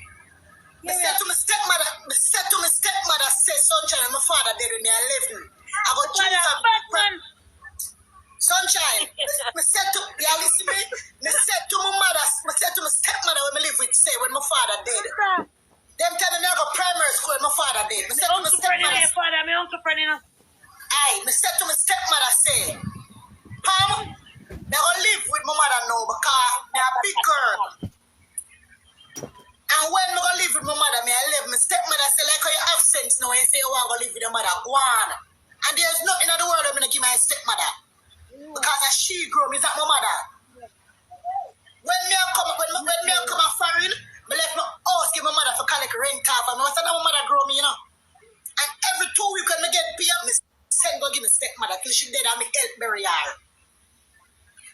E: Me said to my stepmother, say, sunshine, my father dead when me 11. I go choose a sunshine. Me said to you listen me. Me said to my mother, me said to my stepmother when me live with, say when my father dead. Them tell me I go primary school when my father dead. Me said to my stepmother.
F: My uncle friend, you know.
E: Aye, me said to my stepmother, say, Pam, they go live with my mother now because me a big girl. And when me go live with my mother, me I live. My stepmother say like how you have sense now and say you want to go live with your mother. Go on. And there's nothing in the world I'm gonna give my stepmother. Because as she grew me, is that my mother. When me come a foreign, me left my house give my mother for collect rent off. And I said my mother grow me, you know. And every 2 weeks when me get paid, me send go give me stepmother till she dead and me help bury her.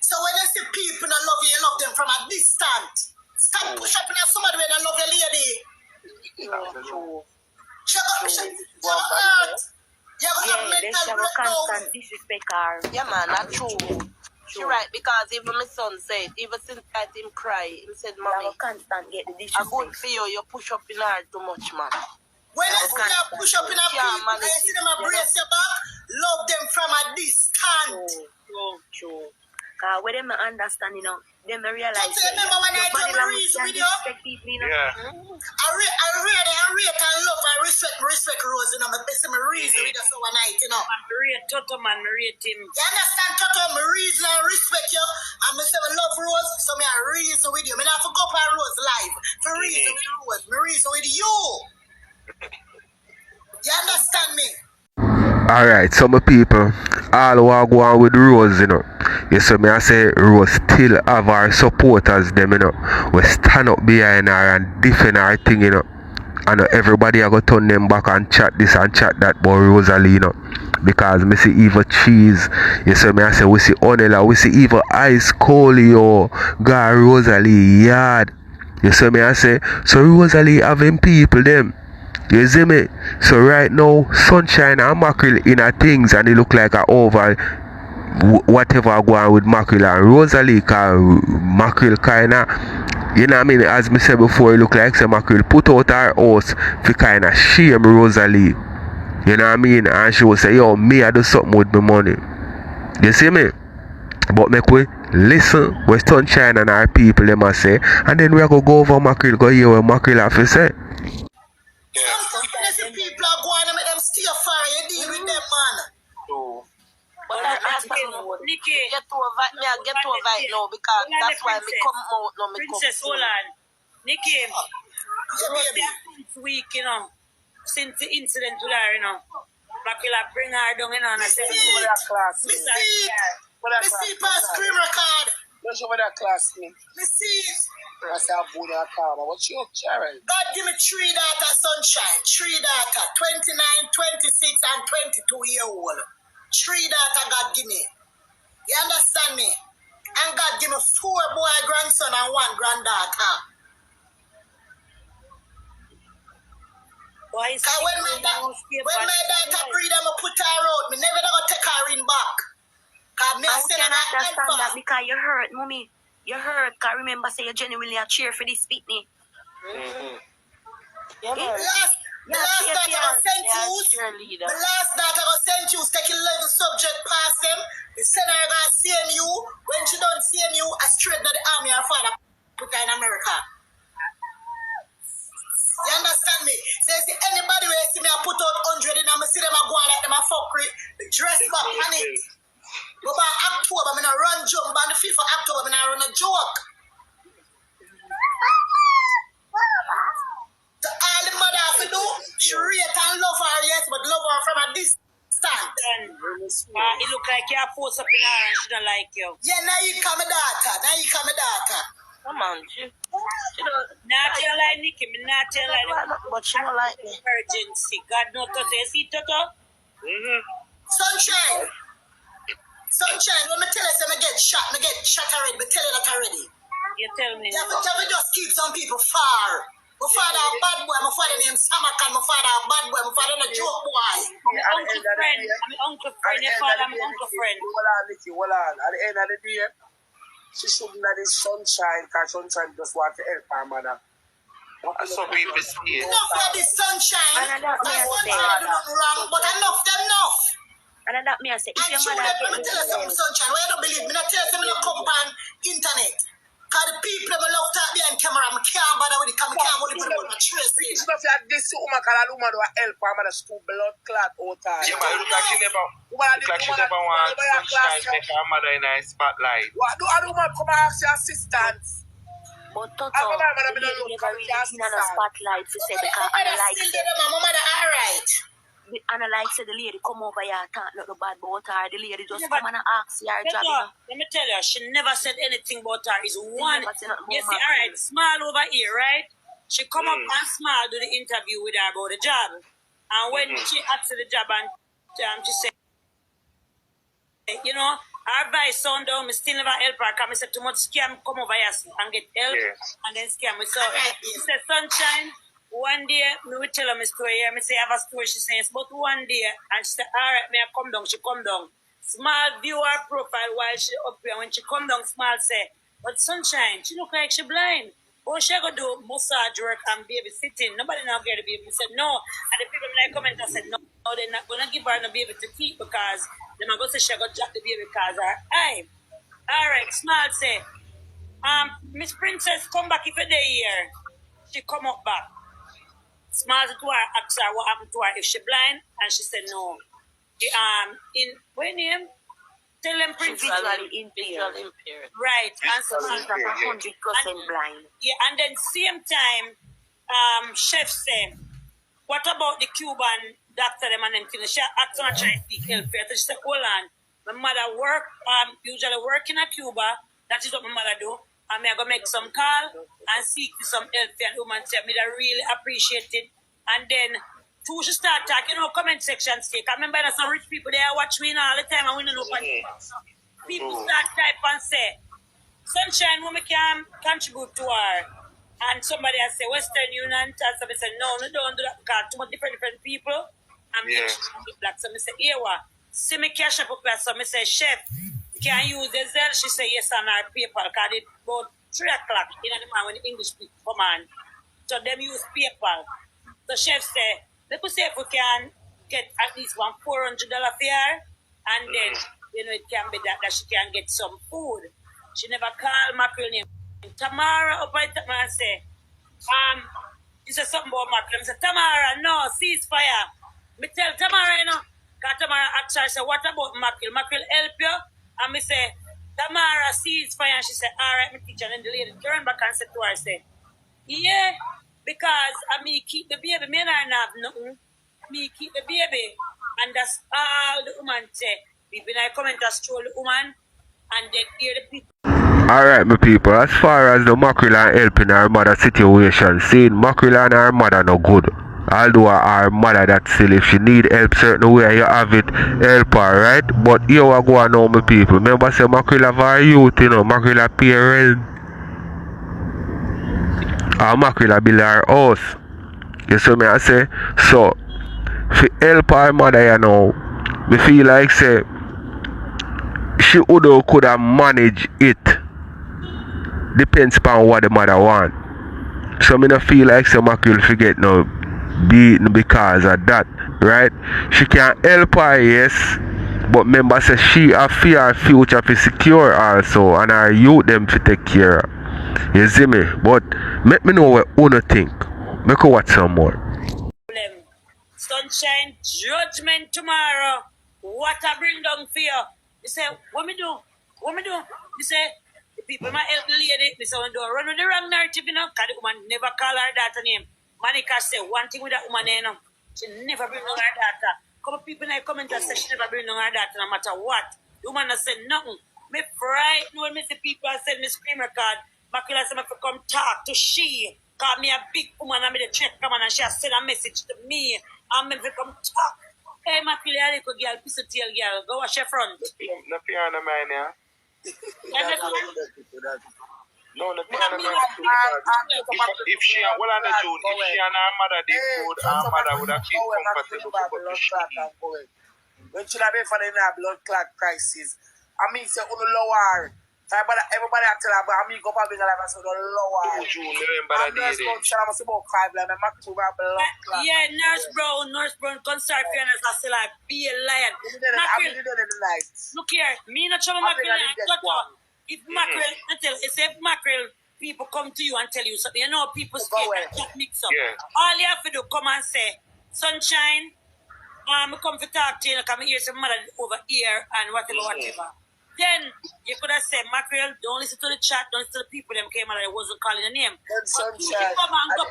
E: So when you see people that love you love them from a distance. Stop push up in somebody when I love your lady. She got hurt. You have mental breakdown.
F: Disrespect her.
H: Yeah, man, that's true. She right, because even my son said, even since I him cry, he said, Mommy,
F: Constant get the
H: I'm
F: disrespect.
H: good for you, you push up in her too much, man.
E: When I see them push up in a people, I see them embrace your back, love them from a distance.
F: True. Because when them understand, you know, them realize
E: Don't you remember when I told my reason with you?
F: people, you know.
G: Yeah.
E: I rate and love and respect Rose, you know, my best my reason with you so one night, you know.
F: Maria Toto, man, Maria Tim.
E: You understand, Toto, my reason and respect you, and I say I love Rose, so me I reason with you. I have to go for Rose live, for reason with Rose, my reason with you. You understand me?
A: Alright, some people all who are going with Rose, you know. You see me I say Rose still have our supporters them, you know. We stand up behind her and defend her thing, you know. And everybody are going to turn them back and chat this and chat that about Rosalie, you know. Because me see even cheese. You see me I say we see Onela, we see even ice cold, yo. God Rosalie yard. You see me I say, so Rosalie having people them. You see me? So right now, sunshine and mackerel in a things and it look like a over whatever go on with mackerel and Rosalie cause mackerel kinda, you know what I mean, as me said before, it look like some mackerel put out her house for kinda shame Rosalie. You know what I mean? And she will say, yo, me I do something with my money. You see me? But make we listen what sunshine and our people them a say, and then we are go over mackerel, go hear what mackerel have to say.
E: Some people are going to make them stay far. You deal with them, man.
H: But I ask you, Nikki, get over it now because that's why me come out now.
G: Princess, hold on. Nikki, this week, you know, since the incident with her, you know, Makila bring her down, you know, and I say, over that class.
E: Me see it past screen record.
G: What's over that class, me?
E: Me see it.
G: I say, I'm going to call. What's your Karen?
E: God give me 3 daughters, sunshine. 3 daughters, 29, 26, and 22-year-old. 3 daughters God give me. You understand me? And God give me 4 boy grandson and 1 granddaughter. Because when my daughter breed, I'm going to put her out. Me never gonna take her in back. Because me
F: I
E: send
F: can
E: her
F: understand that because you hurt, mommy. You hurt. Because remember, say you genuinely a cheer for this Pitney.
E: The last that I got sent you, the last that I got sent you, taking level subject past them. The send her got CMU. When she done CMU, I straight to the army her father put her in America. You understand me? So you see anybody who see me I put out 100 and I see them I go on like them a fuckery, the dress back on it. Go by October, I'm gonna run jump on the 5th of October, I'm gonna run a joke. So all the mother have to do, she rate and love her, yes, but love her from a distance.
G: It look like you have force up in her and she don't like you.
E: Yeah, now you come a daughter,
H: Come on, she don't.
G: Not tell like Nikki, me not tell like
H: But she don't like me.
G: emergency. God no Toto. You see Toto?
E: Sunshine, when I tell you say I get shot already, but tell you that already.
G: You tell me.
E: You have to just keep some people far. My father a bad boy, my father named Samakan, my father a bad boy, my father a joke boy.
G: I'm uncle friend. Your father, I'm uncle friend.
I: Hold on. At the end of the day, she shouldn't have this sunshine, because sunshine just want to help her mother.
E: Enough of this sunshine. That's sunshine do nothing wrong, but enough.
F: And that me I say, if
E: And
F: your
E: you
F: mother
E: let me tell you something, sunshine. Why you don't believe me? I tell you something, I come on internet. Because the people I love talk behind camera, I can't bother with it, because I can't only put it on my trace.
I: It's not like this woman, because the woman will help her mother school blood clot all time.
J: Yeah, but it look like she never wants sunshine make her mother in a spotlight.
I: What do a woman come and ask your assistant?
F: but Toto, the lady never really in on a spotlight to say because Anna like said,
E: My mother alright.
F: Anna like said the lady come over here and talk not the bad about her. The lady just come and ask her job.
G: Let me tell you, she never said anything about her. It's one.
F: never said nothing
G: You
F: about
G: see,
F: her.
G: alright, Smile over here, right? She come up and Smile do the interview with her about the job. And when she asked the job and she said, you know, our advice sound down, me still never help her because I said too much scam come over here and get help and then scam me. So she said, Sunshine, one day me will tell her my story here. Me say I have a story, she says, but one day, and she said, alright, may I come down? She come down. Smile view her profile while she up here. When she come down, Smile say, but Sunshine, she look like she blind. Oh, she go do massage work and babysitting. Nobody now get a baby. He said no. And the people like comment and said no, they're not gonna give her no baby to keep because they're not gonna say she go drop the baby because her eye. Alright, Smile say, Miss Princess, come back if you're there here. She come up back. Smile to her, asked her what happened to her if she blind, and she said no. In what name? Tell them Princess.
H: Visually impaired.
G: Right. And so
F: She's not 100% blind.
G: yeah, and then same time, chef said, what about the Cuban doctor them and them things? She asked her try to seek help. So she said, hold on, my mother usually work in a Cuba. That is what my mother do. and I'm going to make some call and seek for some help for the woman. I really appreciate it. And then, two should start talking, comment section stick. I remember there's some rich people there watch me all the time and we don't know what people start type and say, Sunshine, woman can contribute to her. And somebody has said, Western Union, and somebody said, no, don't do that because too much different people. And me black. So I say, here what? See me cash up so I say, Chef, can you use the Zelle? She said, yes, on our PayPal. Because it's about 3 o'clock in the morning when the English people come on. So them use PayPal. The chef said, let's see if we can get at least $400 for her. And then, it can be that she can get some food. She never called Mackerel name. Tamara up at the man say, she said something about Mackerel. I said, Tamara, no, ceasefire. Me tell Tamara, because Tamara actually said, what about Mackerel? Mackerel help you? And me say, Tamara, ceasefire. And she said, all right, my teacher. And then the lady turned back and said to her, say, yeah, because me keep the baby. Me and I have nothing. Me keep the baby. And that's all the woman say. People I comment and stroll the woman and then hear the people.
A: Alright, my people, as far as the Mackerel and helping her mother situation, seeing Mackerel and her mother no good. Although her mother that still, if she need help certain way, you have it, help her, right? But here we go on now, my people. Remember, say Mackerel have her youth, Mackerel have pay rent. Or Mackerel have build her house. You see me, I say? So, if you help her mother, me feel like, say, she could have managed it. Depends upon what the mother want. So me not feel like some Mackerel forget no beaten because of that, right? She can help her, yes, but remember say she have fear her future to secure also and her youth them to take care of. You see me? But make me know what you think. Make her watch some more.
G: Sunshine judgment tomorrow. What I bring down for you? You say, what me do? What me do? You say, the people might help the lady. Me say, don't run with the wrong narrative, because the woman never call her daughter name. Monica say one thing with that woman, she never bring down her daughter. Couple people in the comments say she never bring down her daughter no matter what. The woman has said nothing. Me frightened when me see people send me screen record. Mackerel say me to come talk to she. Cause me a big woman and me the check come on and she has sent a message to me. And me to come talk. Hey, Mackerel, you little girl, piece of tail girl. Go wash your front.
J: No piano man, yeah. No, the piano man. If she and well on the June, if she and her mother did food, her mother would have keep comfortable.
I: When she have been for the blood clot crisis, I mean, say, lower. Everybody tell her, but I mean, go back and I said, lower.
G: Yeah, Nurse Brown, concert fairness, I say like, be a lion. Look here, me not trouble Mackerel. If Mackerel people come to you and tell you something, people scared and get mixed up. Yeah. All you have to do, come and say, Sunshine, I come to talk to you, come hear some mother over here and whatever. Then you could have said, Mackerel, don't listen to the chat, don't listen to the people them came and I wasn't calling the name. But you come and go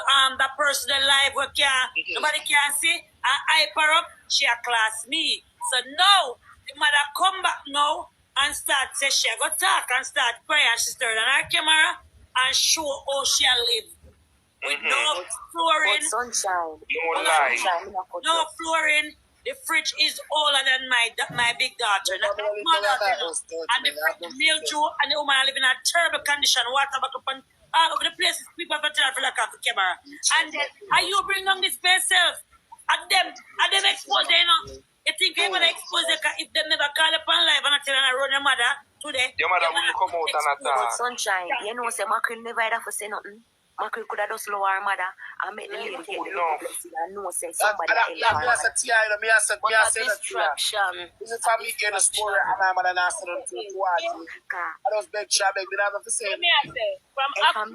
G: on that person live where nobody can see, and hype her up, she a class me. So now, the mother come back now and start say she go talk and start pray and she turn on her camera and show how she live. With no flooring.
H: Sunshine.
G: No flooring. The fridge is older than my big daughter. Not my daughter. And the mildew and the woman live in a terrible condition. Water back up and all over the places. People have to tell her like off the camera. And then, are you bring on this space self? And them expose them, You think you're going to expose them if they never call upon live and I tell her run your mother today?
J: Your mother will come out and attack.
H: Sunshine, say Mackerel never had to say nothing. Mackerel could have just lower her mother and make the lady get the blessing and know say somebody help her.
I: That's a tea, distraction. This is family getting a story and I'm an answer to watch. I was beg Shabeg, we have to say.
H: If I'm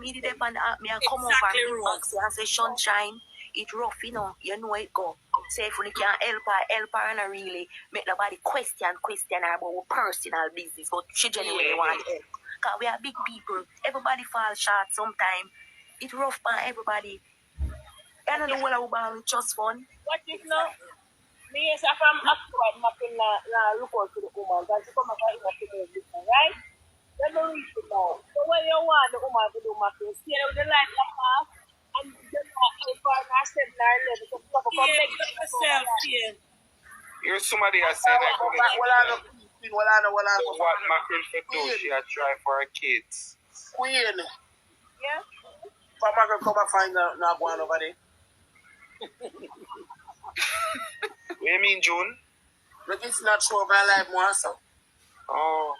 H: needed upon the app, me I come over and box and say Sunshine. It rough, you know it go. Say if we can help her and really make nobody question her about our personal business, but she genuinely want help. Because we are big people, everybody falls short sometimes. It rough for everybody. I don't know what about just fun.
G: What is now? Me is from October, making look out to the woman, and she come up and right? Let me read it now. So when you want the woman to do macking, stay with the light like off, and you know, if I'm not 7 or 11, so come make yourself here.
J: Here's somebody that said that what mackerel for do, she a try for her kids.
I: Queen.
G: Yeah?
I: But mackerel come and find not one over there.
J: What do you mean, June?
I: Look, it's not sure of my life more, so.
J: Oh.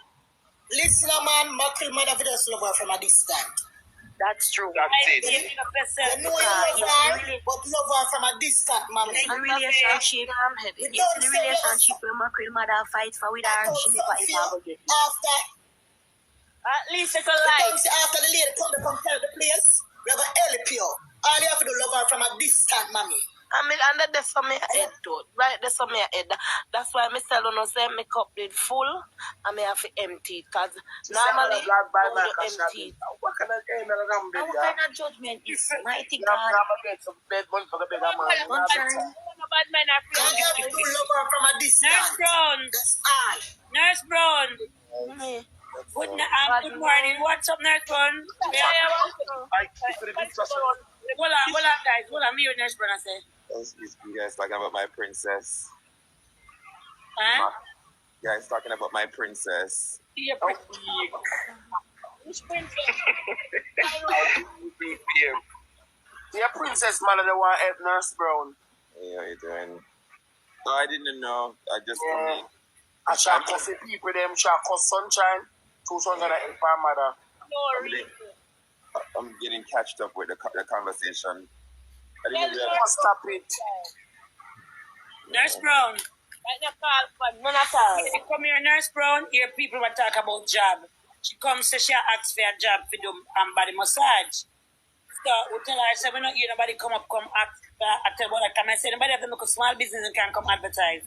E: Listen, man, mackerel mother for just love her from a distance.
H: That's true.
J: That's it.
E: You know you love her, but love her from a distance, man.
H: It's the relationship. It's the relationship where mackerel mother fight for with her and she never ever get it.
E: After,
G: at least it's a lie.
E: after the lady come to tell the place, we have a help you. All you have to do love her from a distance, mommy.
K: I mean, and that's for me head too. Right, that's for me head. That's why I tell you, say my cup did full and I have to empty. Because normally, I empty.
I: What kind of game are you
H: What kind of judgment is mighty
I: You
H: God?
I: have to get some bed money for the bigger man.
G: Bad men are
E: All you have to do love her from a distance.
G: Nurse Brown.
E: That's all.
G: Nurse Brown. Good morning. What's up, Nurse Brown? Hold on, guys. Hold on, me and Nurse Brown, I say.
J: You guys talking about my princess.
G: Huh?
J: You guys talking about my princess.
G: You're pretty. Which princess?
I: Your princess man, they want help Nurse Brown.
J: Hey, how you doing? No, I didn't know. I just told me.
I: I shall cuss the people, them shall cuss Sunshine. 2 sons gonna help her mother.
G: No reason.
J: I'm getting catched up with the conversation. I didn't
I: You
J: realize.
I: must stop it.
G: Nurse Brown. Right now, call for none at all. You come here, Nurse Brown, here people will talk about job. She comes, say she asks for a job for do body massage. So we tell her, say, we don't hear nobody come ask, I tell what I come and say, nobody have to make a small business and can come advertise.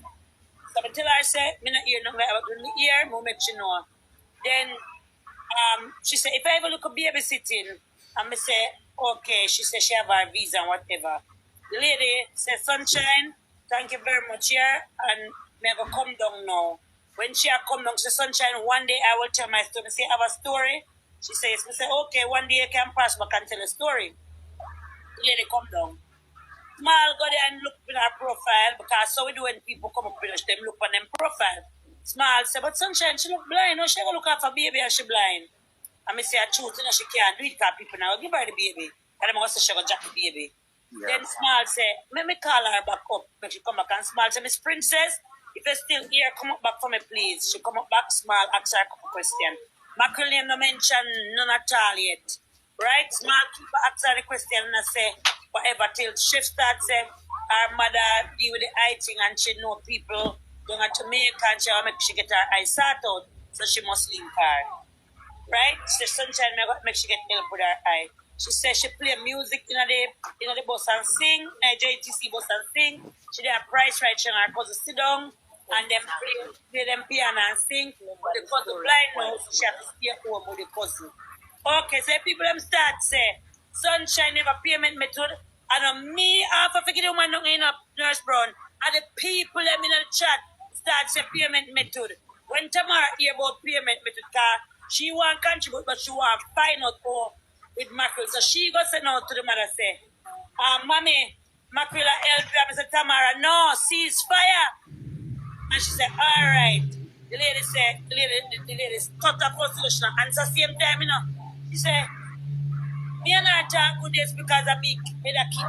G: So I tell her, say, me not hear nothing about when me hear, we'll make you know. Then she said, if I ever look at babysitting, and me say, okay, she said she have her visa and whatever. The lady said, Sunshine, thank you very much here, and me go come down now. When she come down, she said, Sunshine, one day I will tell my story. Me say, have a story? She says, me say, okay, one day you can pass back and tell a story. The lady come down. Small go there and look in her profile, because so we do when people come up with us, them look on them profile. Small say, but Sunshine, she look blind. No, she go look after baby and she blind. And me say, I choose, you know, she can't do it because people now give her the baby. And I'm going to say, she go jack the baby. Yeah. Then Small say, let me call her back up when she come back. And Small say, Miss Princess, if you're still here, come up back for me, please. She come up back, Small, ask her a couple questions. Mackerel name no mention none at all yet. Right? Small keep ask her the question and I say, whatever, till shift starts, say, her mother deal with the eye thing and she know people going to Jamaica and she get her eye sort out. So she must link her. Right? She said, Sunshine, make she get help with her eye. She said she play music in the bus and sing, JTC bus and sing. She did a price right, she and her cousin sit down and then play them piano and sing. But the cousin blind now, so she have to stay home with the cousin. Okay, so people them start say, Sunshine never payment method. And me, half of the woman not in up Nurse Brown, and the people them in the chat start say payment method. When Tamara hear about payment method, she want contribute, but she want find out how with mackerel. So she go send out to the mother say, Mommy, mackerel help you. I said, Tamara, no, ceasefire. And she said, all right. The lady said, the lady cut her constitution and at the same time, you know, she said, me and her talk good days because I keep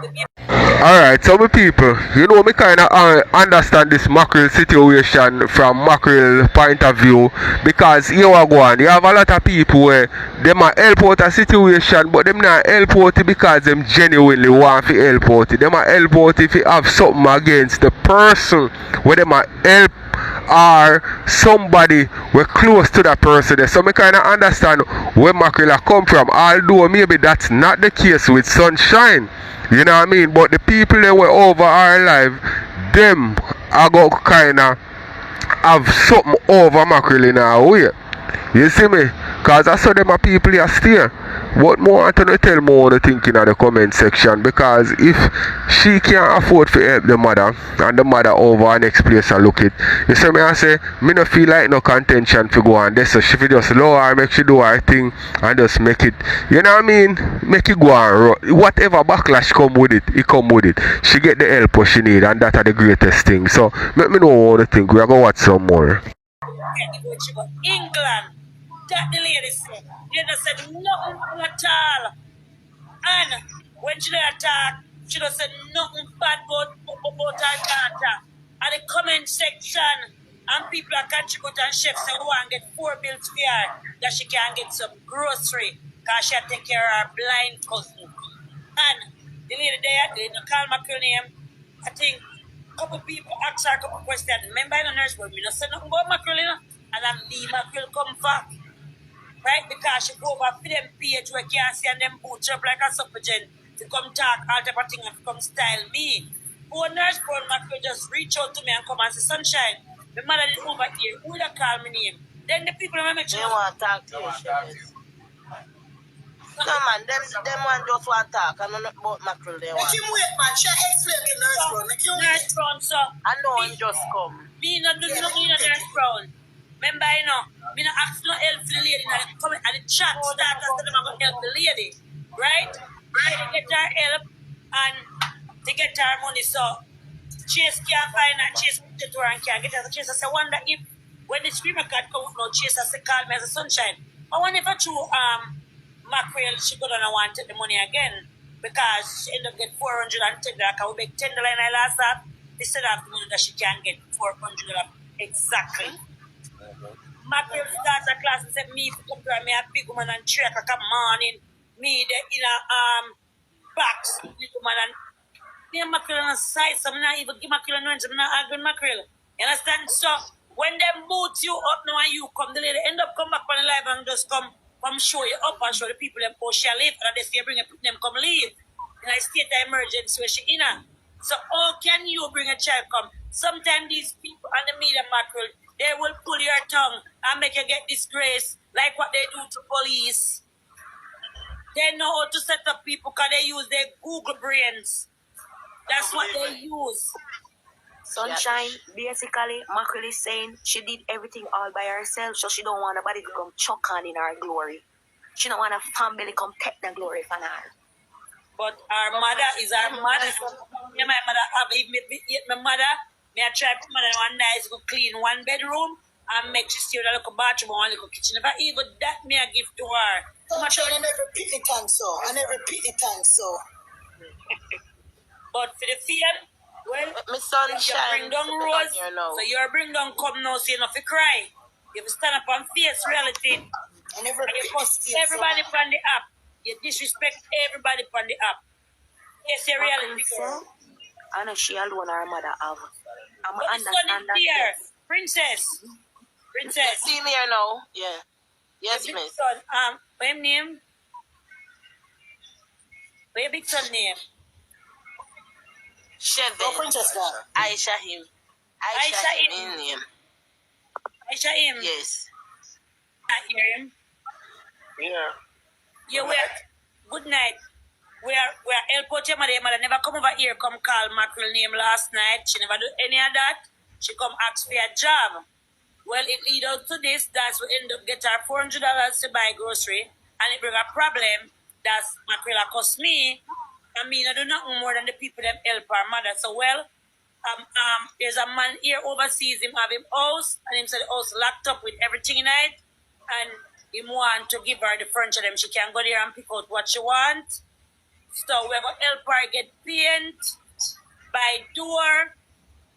G: the baby.
A: Alright, so my people, you know me kind of understand this mackerel situation from mackerel point of view, because you are going, you have a lot of people where they might help out a situation, but them not help out it because them genuinely want to help out it. They might help out if you have something against the person where they might help, or somebody we're close to that person there. So me kind of understand where mackerel come from, although maybe that's not the case with Sunshine. You know what I mean? But the people that were over our life, them are going to kind of have something over mackerel in our way. You see me? Cause I saw them a people here stay. But more want to tell more what you think in the comment section, because if she can't afford to help the mother and the mother over our next place and look it, you see me I say, me no feel like no contention to go on this, so she just lower her, make she do her thing and just make it, you know what I mean, make it go on, whatever backlash come with it, it come with it. She get the help what she need, and that are the greatest thing. So let me know what you think. We are going to watch some more.
G: England, that the lady said. They just said nothing at all. And when she attack, she just said nothing bad about her daughter. And the comment section, and people are contributing and chefs say, want to get 4 bills for her, that she can get some grocery, because she take care of her blind cousin. And the lady there, they don't call my name. I think a couple people ask her a couple questions. Remember in the nurse, but we don't say nothing about mackerel, you know? And I'm me, mackerel come back. Right? Because she go over for them page where can't see and them boots up like a supplement to come talk all type of thing and come style me. Who nurse born mackerel just reach out to me and come and say, Sunshine, my mother is over here. Who would have call me name? Then the people will make sure.
K: They want to talk to you. No man, them one just want to talk. I know not about mackerel they want.
E: Make him wait, man. She explain to Nurse Brown. Make him wait.
G: Nurse Brown, so.
K: I know him just come.
G: Me not do nothing in Nurse Brown. Remember, you know, me not ask no help for the lady. And the chat start after them I'm going to help the lady. Right? To get her help and to get her money. So, Chase can't find her. Chase to her and can't get her. So Chase I say, wonder if, when the screamer card come out now, Chase I say, call me as a Sunshine. I wonder if I true, mackerel, she go down and want to take the money again because she end up getting $410. I will make $10 in her last half instead of the money that she can get $400 exactly. Mackerel starts a class and said, me to come to her, me a big woman and 3 o'clock morning, me the in a box, big woman and me and mackerel on the side, so I'm not even give mackerel no rent, I'm not arguing mackerel. You understand? So when they boot you up now and you come, the lady end up come back on the live and just come show you up and show the people them how she live, and they say bring them come leave in a state of emergency where she in her. So how can you bring a child come? Sometimes these people and the media mackerel, they will pull your tongue and make you get disgrace like what they do to police. They know how to set up people because they use their Google brains. That's what they use.
H: Sunshine, basically, mackerel is saying she did everything all by herself, so she don't want nobody to come chuck on in her glory. She don't want a family come take the glory from her.
G: But our mother is our mother. Yeah, my mother have my mother. Me I try put mother one nice go clean one bedroom and make she stay with a little bathroom and a little kitchen. If I even that me I give to her.
E: Sunshine, I never repeat the thanks so. I never repeat the thanks so.
G: But for the fear, well,
K: my Sunshine,
G: you bring down rose, so you bring down come now, so you don't cry. You have to stand up and face reality.
E: I never
G: and you post everybody on the app. You disrespect everybody on the app. Yes, your reality.
H: I know she alone her mother have. I'm
G: but
H: understand that.
G: Here. Princess.
K: See me here now? Yeah. Yes,
G: your
K: miss.
G: Son, what's your name? What's your big son name?
K: Chevin.
E: Oh, Princess girl.
K: Aisha him. Aisha him.
G: Aisha him?
K: Yes.
G: I hear him.
J: Yeah.
G: You were good night. We are help your mother. Your mother never come over here, come call mackerel name last night. She never do any of that. She come ask for a job. Well, it lead out to this. That's we end up get her $400 to buy grocery, and it bring a problem. That's mackerel cost me. I mean, I do nothing more than the people them help our mother. So well, there's a man here overseas. Him have him house, and him said the house locked up with everything in it, and him want to give her the furniture. Them she can go there and pick out what she want. So we're going to help her get paint by door,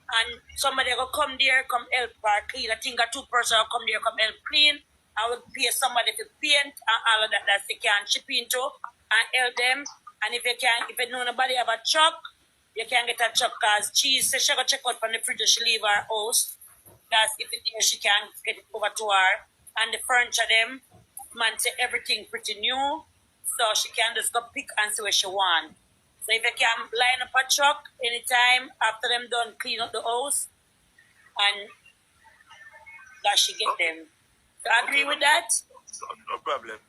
G: and somebody will come there, come help her clean. I think 2 persons will come there, come help clean. I will pay somebody to paint and all of that they can chip into and help them. And if you know nobody have a truck, you can get a truck because she says she go check out from the fridge she leave her house. That's if it she can get it over to her. And the furniture them, man say everything pretty new. So she can just go pick and see what she want. So if you can line up a truck anytime after them done clean up the house, and that she get them. So agree with that?
J: No problem.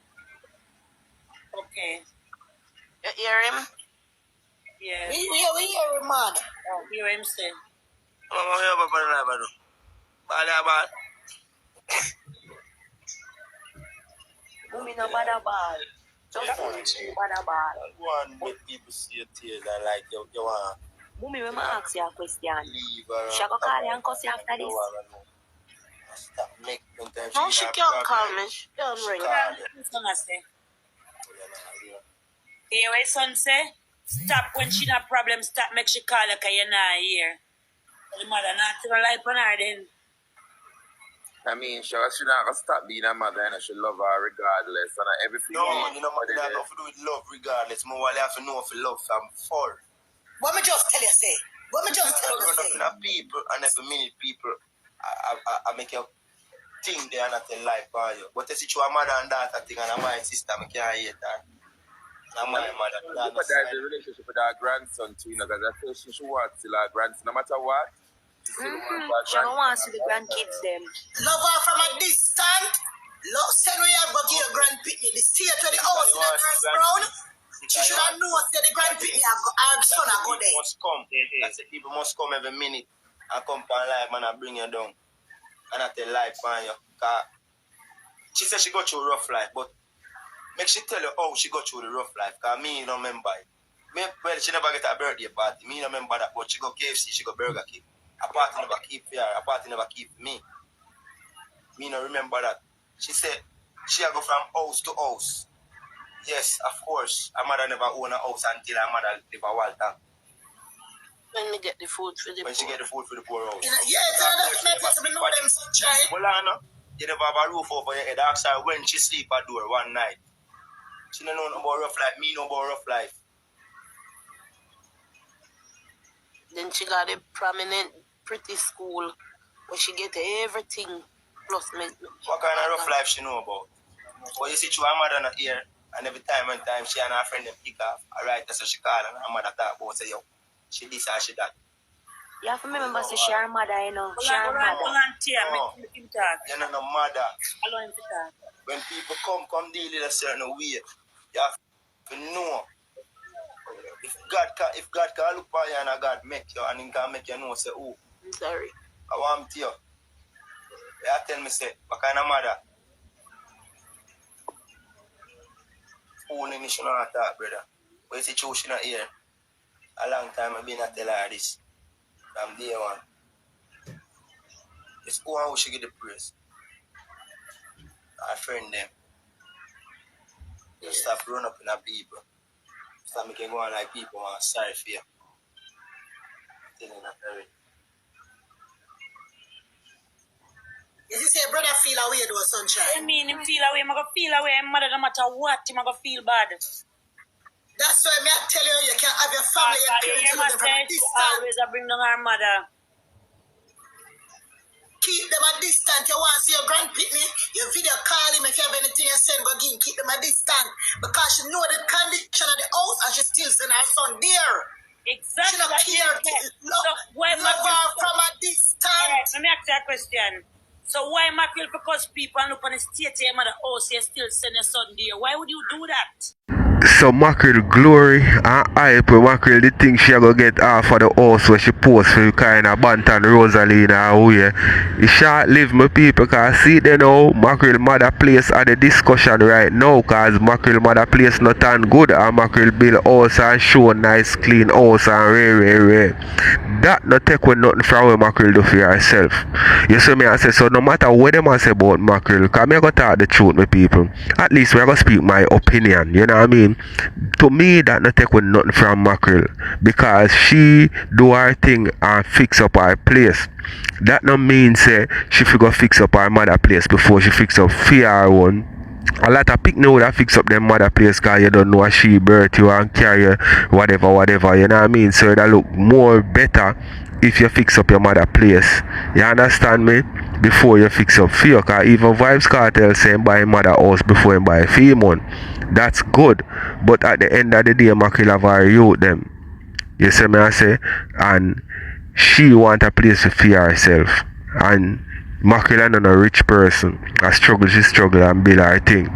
G: Okay.
K: You hear him?
G: Yeah.
E: We hear him, man.
G: Hear him say.
I: Mama, we have a bad. Bad.
H: Mummy no bad ball. Just bad ball.
J: One make people see your tears and like you want
H: Mummy, when I ask you a question,
J: leave her.
H: she go call you and cuss you after this.
J: Stop make sometimes
K: No, she can't call me. She can't ring.
G: Son say. Hear what son say? Stop when she not problem. Stop make she call you 'cause you're not here. The mother not to life on her then.
L: I mean, she not gonna stop being a mother and she love her regardless. And everything.
J: No, you know what that have to do with love regardless. More what you have to know for love from for.
E: What me just tell you say? What me just tell you say?
J: Enough people and every minute people I make you think they are not in life for you. But if you a mother and daughter thing and a my sister, I can't hate her. I'm my mother.
L: But there's a relationship with her grandson too, you know, because I feel she wants to her grandson no matter what.
H: She don't want to see the grandkids them.
E: Love her from a distance. Love send we have got your grandpitney. The stay to the house in the nurse brown. She should have known that the grandpitney our son a go there.
J: Must come. That's the people must come every minute and come for life and I bring you down. And I tell life on you. She said she got through a rough life, but make she tell you how she got through the rough life. Because me don't remember it. Well, she never get a birthday party. Me don't remember that, but she got KFC, she got Burger King. A party never keep her, a party never keep me. Me don't remember that. She said she go from house to house. Yes, of course. Her mother never own a house until her mother live a Walter.
K: When they get the food for the
J: When she get the food for the poor house.
E: Yeah, that's not possible. Know them sunshine.
J: Well, Anna, you never have a roof over your head. Ask her when she sleep at door one night. She don't know about rough life. Me know about rough life.
K: Then she got a prominent, pretty school where she get everything plus me.
J: What kind of rough life she know about? But you see, her mother not here, and every time she and her friend them pick off. Alright, that's what she call and her mother talk about say, yo, she this and she that.
H: You have to remember say she her mother, you know. She her mother.
J: You're not no mother.
G: Allow him to talk.
J: When people come deal in a certain way, you have to know. If God can look for you and God make you and He can make you know, say, oh,
K: I'm sorry.
J: I want to you. You tell me, say, what kind of mother? Only me should not talk, brother. But you see, she not here. A long time I've been tell her this. From day one. It's who and who she get the praise. Our friend them. You stop running up in a people. Stop making go on like people want sorry for you. Telling that very.
E: If you say brother feel away though, sunshine.
G: I mean him feel away, I'm gonna feel away, I'm mother no matter what, I'm gonna feel bad.
E: That's why me I tell you, you can't have your family and parents with them from a distance.
G: Always I bring down our mother.
E: Keep them at distance. You want to see your grandpitney, your video call him if you have anything you send, go again. Keep them at distance. Because she know the condition of the house and she still send her son there.
G: Exactly.
E: She don't care. Love her from a distance.
G: Alright, let me ask you a question. So why Mackerel, because people look on the state of your mother house, you still send your son there? Why would you do that?
A: So Mackerel glory and hype Mackerel the thing she go get half of the house where she post for kind of bantan rosealee in her way. It short live my people cause see they know Mackerel mother place at the discussion right now cause Mackerel mother place not tan good and Mackerel build house and show nice clean house and rare. That not take away nothing from what Mackerel do for herself. You see me I say so no matter what them I say about Mackerel cause me I go talk the truth my people. At least we I go speak my opinion, you know what I mean? To me that not take with nothing from Mackerel because she do her thing and fix up her place. That not mean say she figure fix up her mother place before she fix up for her one. A lot of people would have fix up them mother place because you don't know how she birth you and carry whatever, you know what I mean? So that look more better if you fix up your mother place. You understand me? Before you fix up for you, because even vybz kartel saying buy mother house before you buy female. That's good. But at the end of the day, Mackerel have her youth them. You see me I say? And she want a place for herself. And Mackerel and a rich person. I struggle, she struggle and build her thing.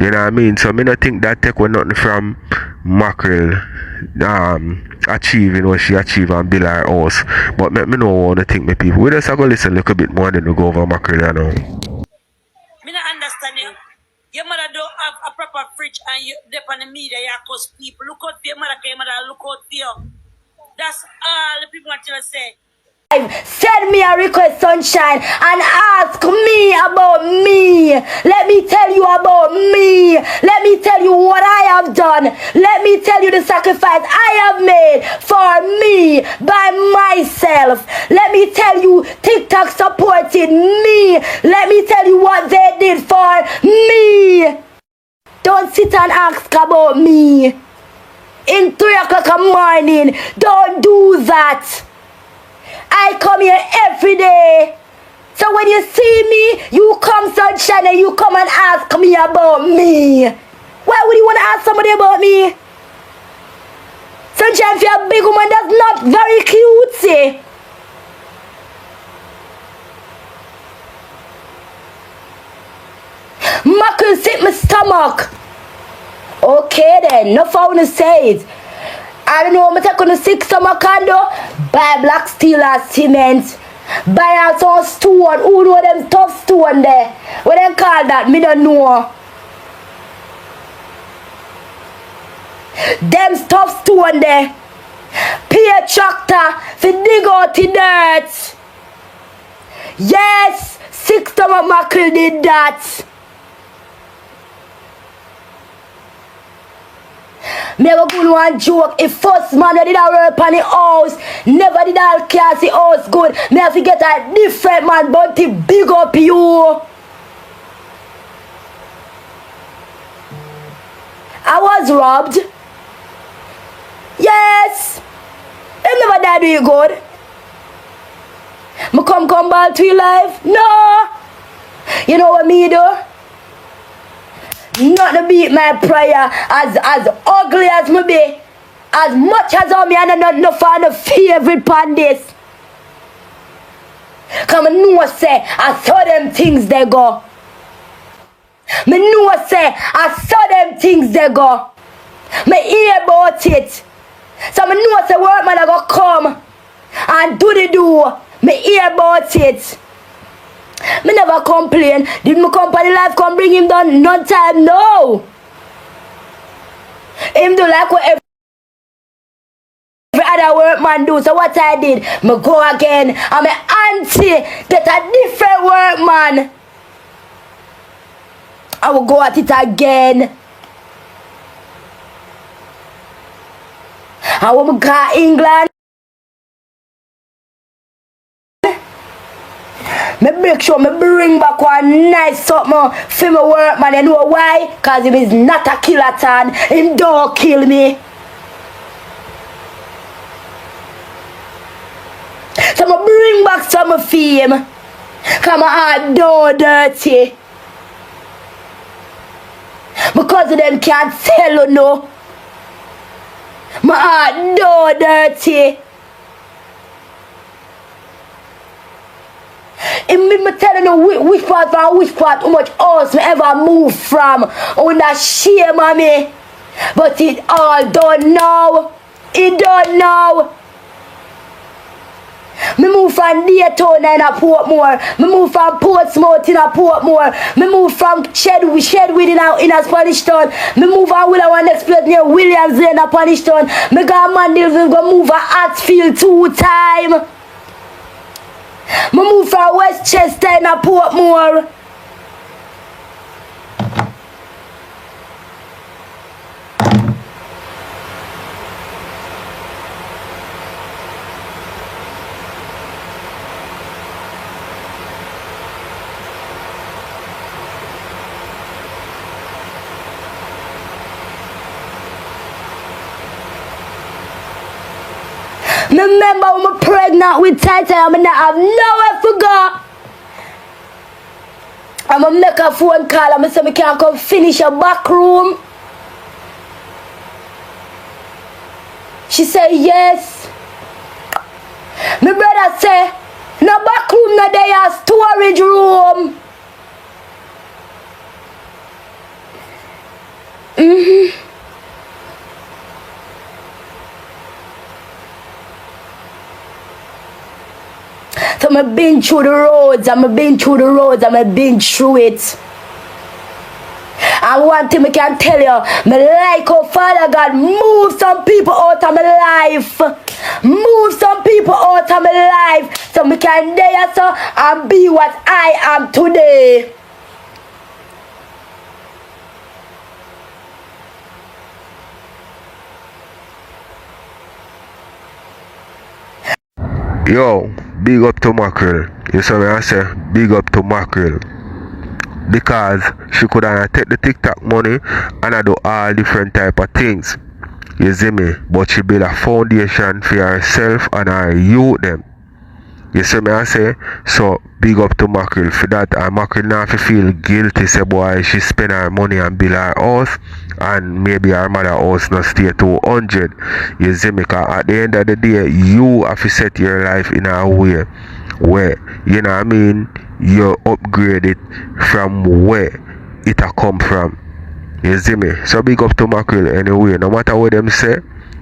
A: You know what I mean? So I don't think that take away nothing from Mackerel achieving what she achieved and build her house. But me know what I think my people. We just have to listen a little bit more than we go over Mackerel now.
G: Me not understand you. Your mother don't have a proper fridge and you dip on the media, you cause people. Look out for your mother, your mother look out for you. That's all the people want to say.
M: Send me a request, sunshine, and ask me about me. Let me tell you about me. Let me tell you what I have done. Let me tell you the sacrifice I have made for me by myself. Let me tell you TikTok supported me. Let me tell you what they did for me. Don't sit and ask about me in 3 o'clock in the morning. Don't do that. I come here every day. So when you see me, you come, sunshine, and you come and ask me about me. Why would you want to ask somebody about me? Sunshine, if you're a big woman, that's not very cutesy. Mackerel sit my stomach. Okay then, no phone to say it. I don't know, I'm taking a 6 summer condo, buy black steel and cement, buy out some stone. Who know them tough stone there? What they call that? Me don't know. Them tough stone there. Pay a tractor to dig out the dirt. Yes, 6 summer Mackerel did that. Me ever go one joke. If first man did a work on the house, never did all class the house good. Me have to get a different man, but to big up you. I was robbed. Yes. I never died do you good. Me come back to your life. No. You know what me do? Not to beat my prayer as ugly as me be. As much as me and not no find a favorite pan this. Cause I know say I saw them things they go. Me know say I saw them things they go. Me hear about it. So I know say workman I go come and do the do. Me hear about it. Me never complain. Did my company life come bring him down? No time, no. Him do like what every other workman do. So what I did, me go again. And my auntie get a different workman. I will go at it again. I will go to England. Me make sure me bring back one nice something for my work, man. You know why? Cause him is not a killer tan. Him don't kill me. So me bring back some fame. Cause my heart don't dirty. Because of them can't tell you no. My heart don't dirty. And me telling you which part from which part, how much house me ever move from. On that shame on me. But it all done now. It done now. Me move from Daytona in a Portmore. Me move from Portsmouth in a Portmore. Me move from Shedwood in a Spanish Town. Me move on with our next place near Williams in a Spanish Town. Me go Mandeville go move a Hartsfield 2 times. Me move from Westchester in a Portmore. Remember when I'm pregnant with Titan, I'm not have nowhere to go. I'm gonna make a phone call and I say I can't come finish a back room. She said yes. My brother say, no back room room not there, storage room. So I've been through the roads, I've been through it. And one thing I can tell you, I like how Father God move some people out of my life. Move some people out of my life so I can dare so and be what I am today.
A: Yo, big up to Mackerel. You see me I say, big up to Mackerel. Because she could have take the TikTok money and I do all different type of things. You see me? But she build a foundation for herself and her youth them. You see me I say? So big up to Mackerel for that. And Mackerel not feel guilty say boy she spend her money and build her house and maybe her mother house not stay 200. You see me? Cause at the end of the day you have to set your life in a way where, you know what I mean, you upgrade it from where it a come from. You see me? So big up to Mackerel anyway. No matter what them say,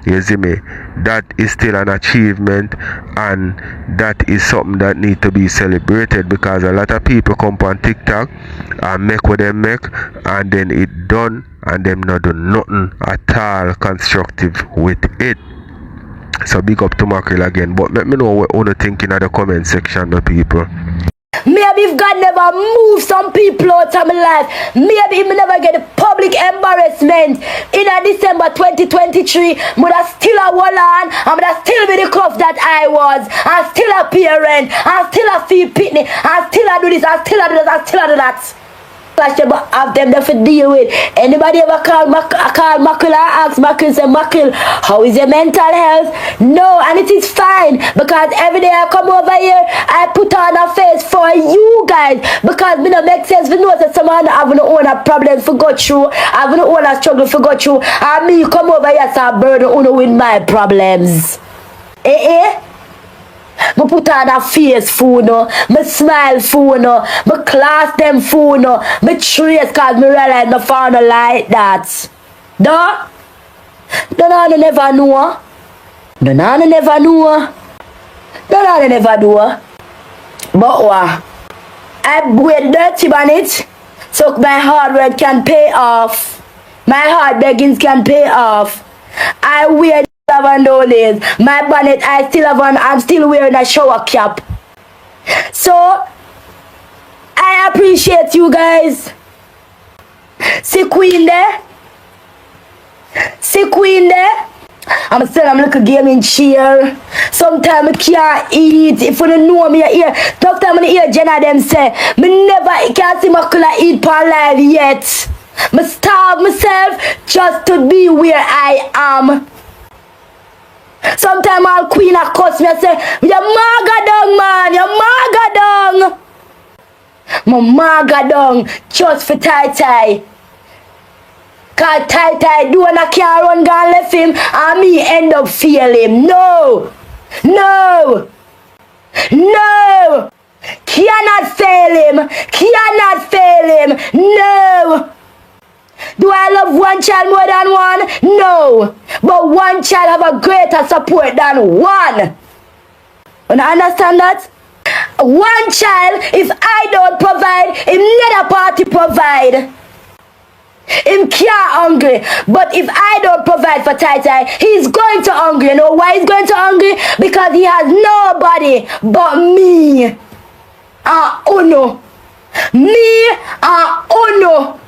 A: you see me, that is still an achievement and that is something that need to be celebrated because a lot of people come on TikTok and make what they make and then it done and them not do nothing at all constructive with it. So big up to Mackerel again. But let me know what you think in the comment section, the people.
M: Maybe if God never moved some people out of my life, maybe if I never get the public embarrassment in December 2023, I would have still a wall on, I would have still be the cuff that I was, I still a parent, I still a feel pitney, I still a do this, I still a do this, I still a do that. Have them there for deal with. Anybody ever call Mackerel or ask Mackerel, say Mackerel, how is your mental health? No, and it is fine because every day I come over here, I put on a face for you guys because it don't make sense to know that someone having own a problem for go through, having own a struggle for go through, and me come over here so I burden on with my problems. I put on a face for no, I smile for no, I class them for no, I trace cause I realize I found like that. No? No, never know. No, never know. No, never do. But what? I wear dirty on it, so my hard work can pay off. My hard beggings can pay off. I wear days. My bonnet I still have on. I'm still wearing a shower cap. So I appreciate you guys. See Queen there? See Queen there? I'm still a little gaming chair. Sometimes I can't eat. If you don't know me here, tough time I hear Jenna them say, me never can't see my color eat per live yet. I starve myself just to be where I am. Sometimes all queen a cuss me and say, you're magadong man, you're magadong. My magadong just for tie-tie. Cause tie-tie do and I can't run down left him and me end up failing. No. Cannot fail him. No. Do I love one child more than one? No. But one child have a greater support than one. You understand that? One child, if I don't provide, him another party provide. Him can't hungry. But if I don't provide for Tai, he's going to hungry. You know why he's going to hungry? Because he has nobody but me. Uno. Me and Uno.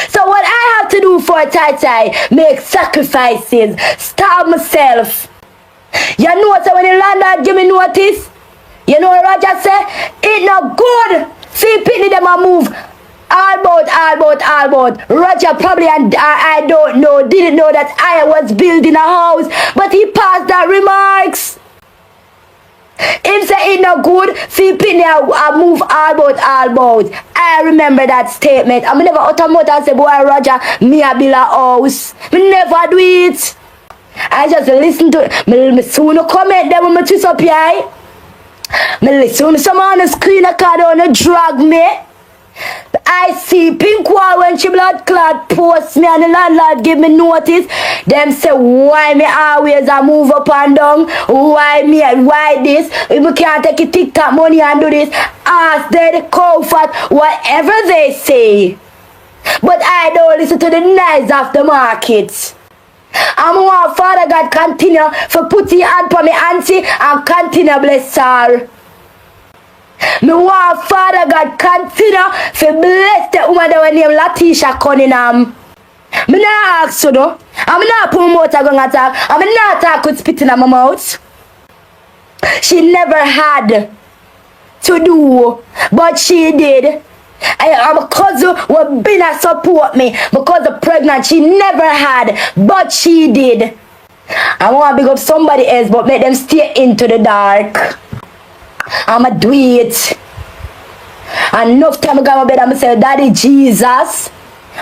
M: So what I have to do for Tai, make sacrifices, starve myself. You know so when the landlord give me notice, you know what Roger say? It not good. See Pitney them a move. All about. Roger probably and I don't know, didn't know that I was building a house, but he passed that remarks. Him say it not good, see Pitney I move all about. I remember that statement. I never automatically say, boy Roger, me a build a house. Me never do it. I just listen to it. Me soon comment them when me twist up here. Me listen, when someone on the screen a card on a drag me. I see pink wall when she blood clot post me and the landlord give me notice. Them say why me always a move up and down. Why me and why this? If we can't take a TikTok money and do this, ask they the comfort, whatever they say. But I don't listen to the noise of the market. I'm want Father God continue for put your hand for me auntie and continue bless her. Me want Father God continue for bless the woman that name Latisha Cunningham. Me not ask you though. I'm not promote a gun attack. I'm not talk with spit in my mouth. She never had to do, but she did. I'm a cousin who been a support me because of pregnant. She never had, but she did. I want to big up somebody else, but make them stay into the dark. I'ma do it. And enough time I got my bed and I say, Daddy Jesus,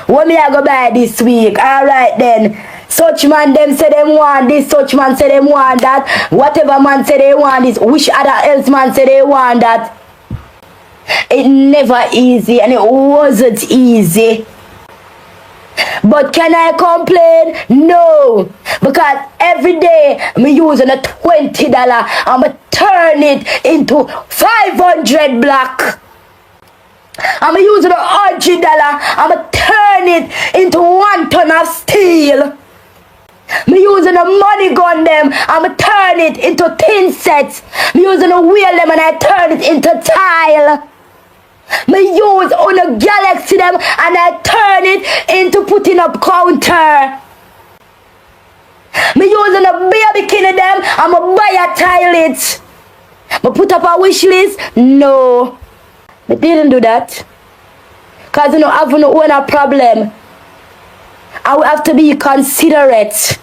M: what me I go buy this week? Alright then. Such man them say them want this, such man say them want that. Whatever man say they want this, which other else man say they want that. It never easy and it wasn't easy. But can I complain? No. Because every day I'm using a $20, I'ma turn it into 500 black. I'm using $100, I'ma turn it into 1 ton of steel. Me using a money gun them, I'ma turn it into tin sets. Me using a wheel them and I turn it into tile. Me use on a galaxy them and I turn it into putting up counter. Me using a baby bikini them, I'ma buy a toilet. But put up a wish list? No. Me didn't do that. Cause you know I have no own a problem. I will have to be considerate.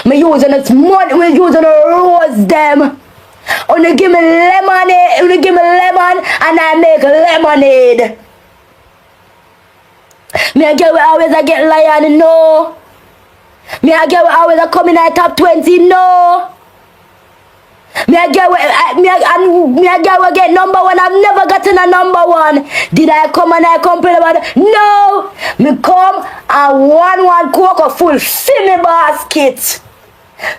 M: Me using it money, me using a rose them. Only give me lemonade, only give me lemon and I make lemonade. Me a girl always I get lion, no. Me a girl always I come in at top 20, no. Me a girl will get number 1. I've never gotten a number 1. Did I come and I complain about it? No. Me come and one cocoa full. See me basket.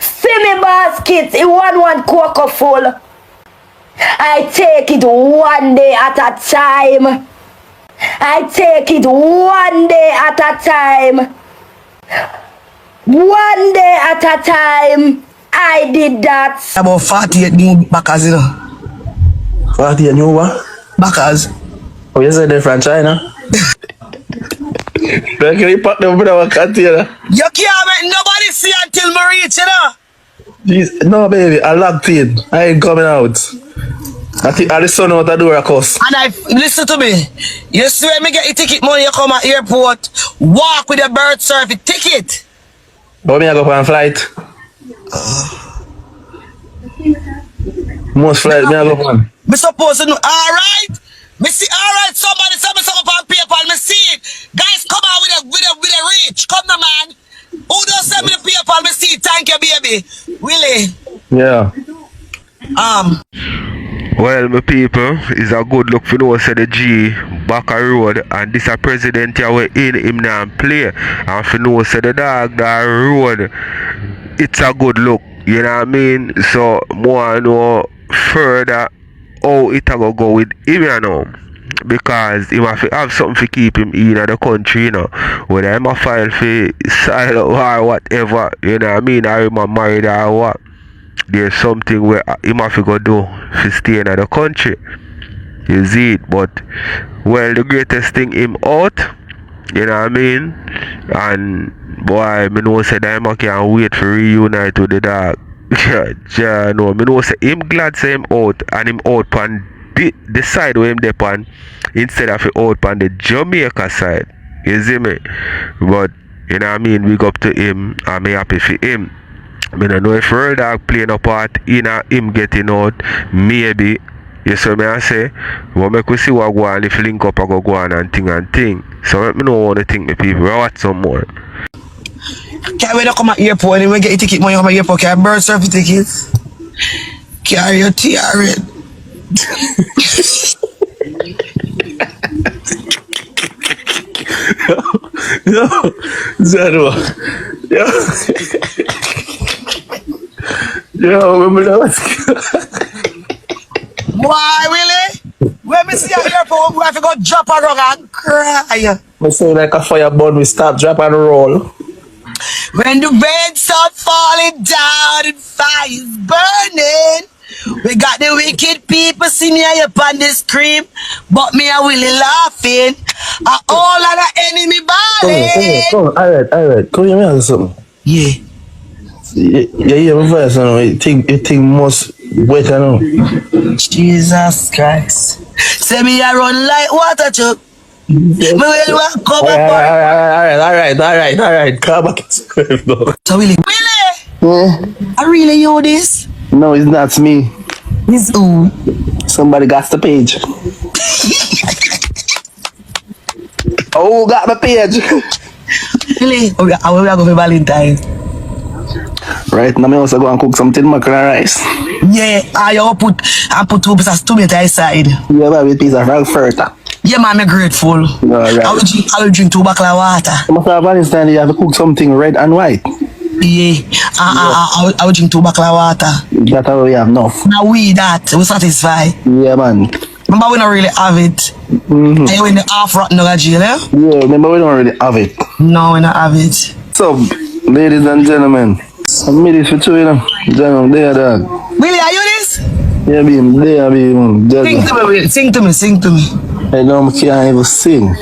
M: See me basket. In one cocoa full. I take it one day at a time. I take it one day at a time. One day at a time. I did that.
N: About 48 new backers, you know.
O: 48 new what?
N: Backers.
O: Oh, you said they're from China? Can you pack them with our container?
N: You can't make nobody see until me reach, you know.
O: Jeez, no, baby, I locked in. I ain't coming out. I think I the sun out the door, of course.
N: And listen to me. You see when me get your ticket money, you come at airport, walk with your bird surfing ticket.
O: But me I go on flight. Most flight me I go on.
N: Me supposed to know, alright? Me see, alright, somebody send me something on PayPal, me see it. Guys, come out with a reach. Come now, man. Who don't send me the PayPal, me see it. Thank you, baby. Really?
O: Yeah.
A: Well, my people, it's a good look for know say the G back a road and this a president here we in him now play. And for know say the dog that road, it's a good look. You know what I mean? So more know further how it a go with him, you know. Because he must have something to keep him in the country, you know. Whether him a file for asylum or whatever, you know what I mean, or him a married or what. There's something where he must go do to stay in the country. You see it, but well, the greatest thing him out, you know what I mean? And boy, me know say that him can't wait for reunite with the dog. Yeah, no, me know say him glad say him out and him out on the side where him dep on instead of out on the Jamaica side. You see me? But you know what I mean, we go up to him and me happy for him. I don't know if Road Dog playing a part in him getting out, maybe. You see me I say? But make we see what go on if link up and go on and thing. So let me know what you think, me people. I watch some more.
N: Can't wait to come at airport and we get your ticket money from the airport. Can I bird surf tickets? carry your tearing.
O: Yo, Zero. Yo, remember that?
N: Why, Willie? When me see you here for we have to go drop a rug and cry.
O: I say like a fire burn, we stop, drop and roll.
N: When the rain start falling down and fire's burning, we got the wicked people see me up on the screen, but me and Willie laughing. All of the enemy balling.
O: Come on. Alright. Come here, me ask you something.
N: Yeah.
O: Yeah, my voice, you know. You think most wet, you know.
N: Jesus Christ. Say me I run like water truck. Me will walk come
O: Alright. Come back.
N: So Willie.
O: Yeah.
N: I really you this?
O: No, it's not me.
N: It's who?
O: Somebody got the page. Oh, got my page.
N: Really? Oh, I will go for Valentine's.
O: Right, now me also go and cook something mackerel and rice.
N: Yeah, I put 2 pieces of tomato aside.
O: Yeah, but with piece of frankfurter.
N: Yeah, man, I'm grateful.
O: Right.
N: I will drink 2 bottles of water.
O: After Valentine's, you have to cook something red and white.
N: Yeah, I will drink 2 bottles of water.
O: That's how we have enough.
N: Now we satisfy.
O: Yeah, man.
N: Remember we don't really have it. And you in the half rotten jail, eh?
O: Yeah, remember we don't really have it.
N: No, we don't have it.
O: So, ladies and gentlemen, I'm me this for two, you know. Gentlemen, there, dog.
N: Willie, are you this?
O: Yeah, beam, there, beam.
N: Sing to me, Willie. Sing to me.
O: I don't can't even sing.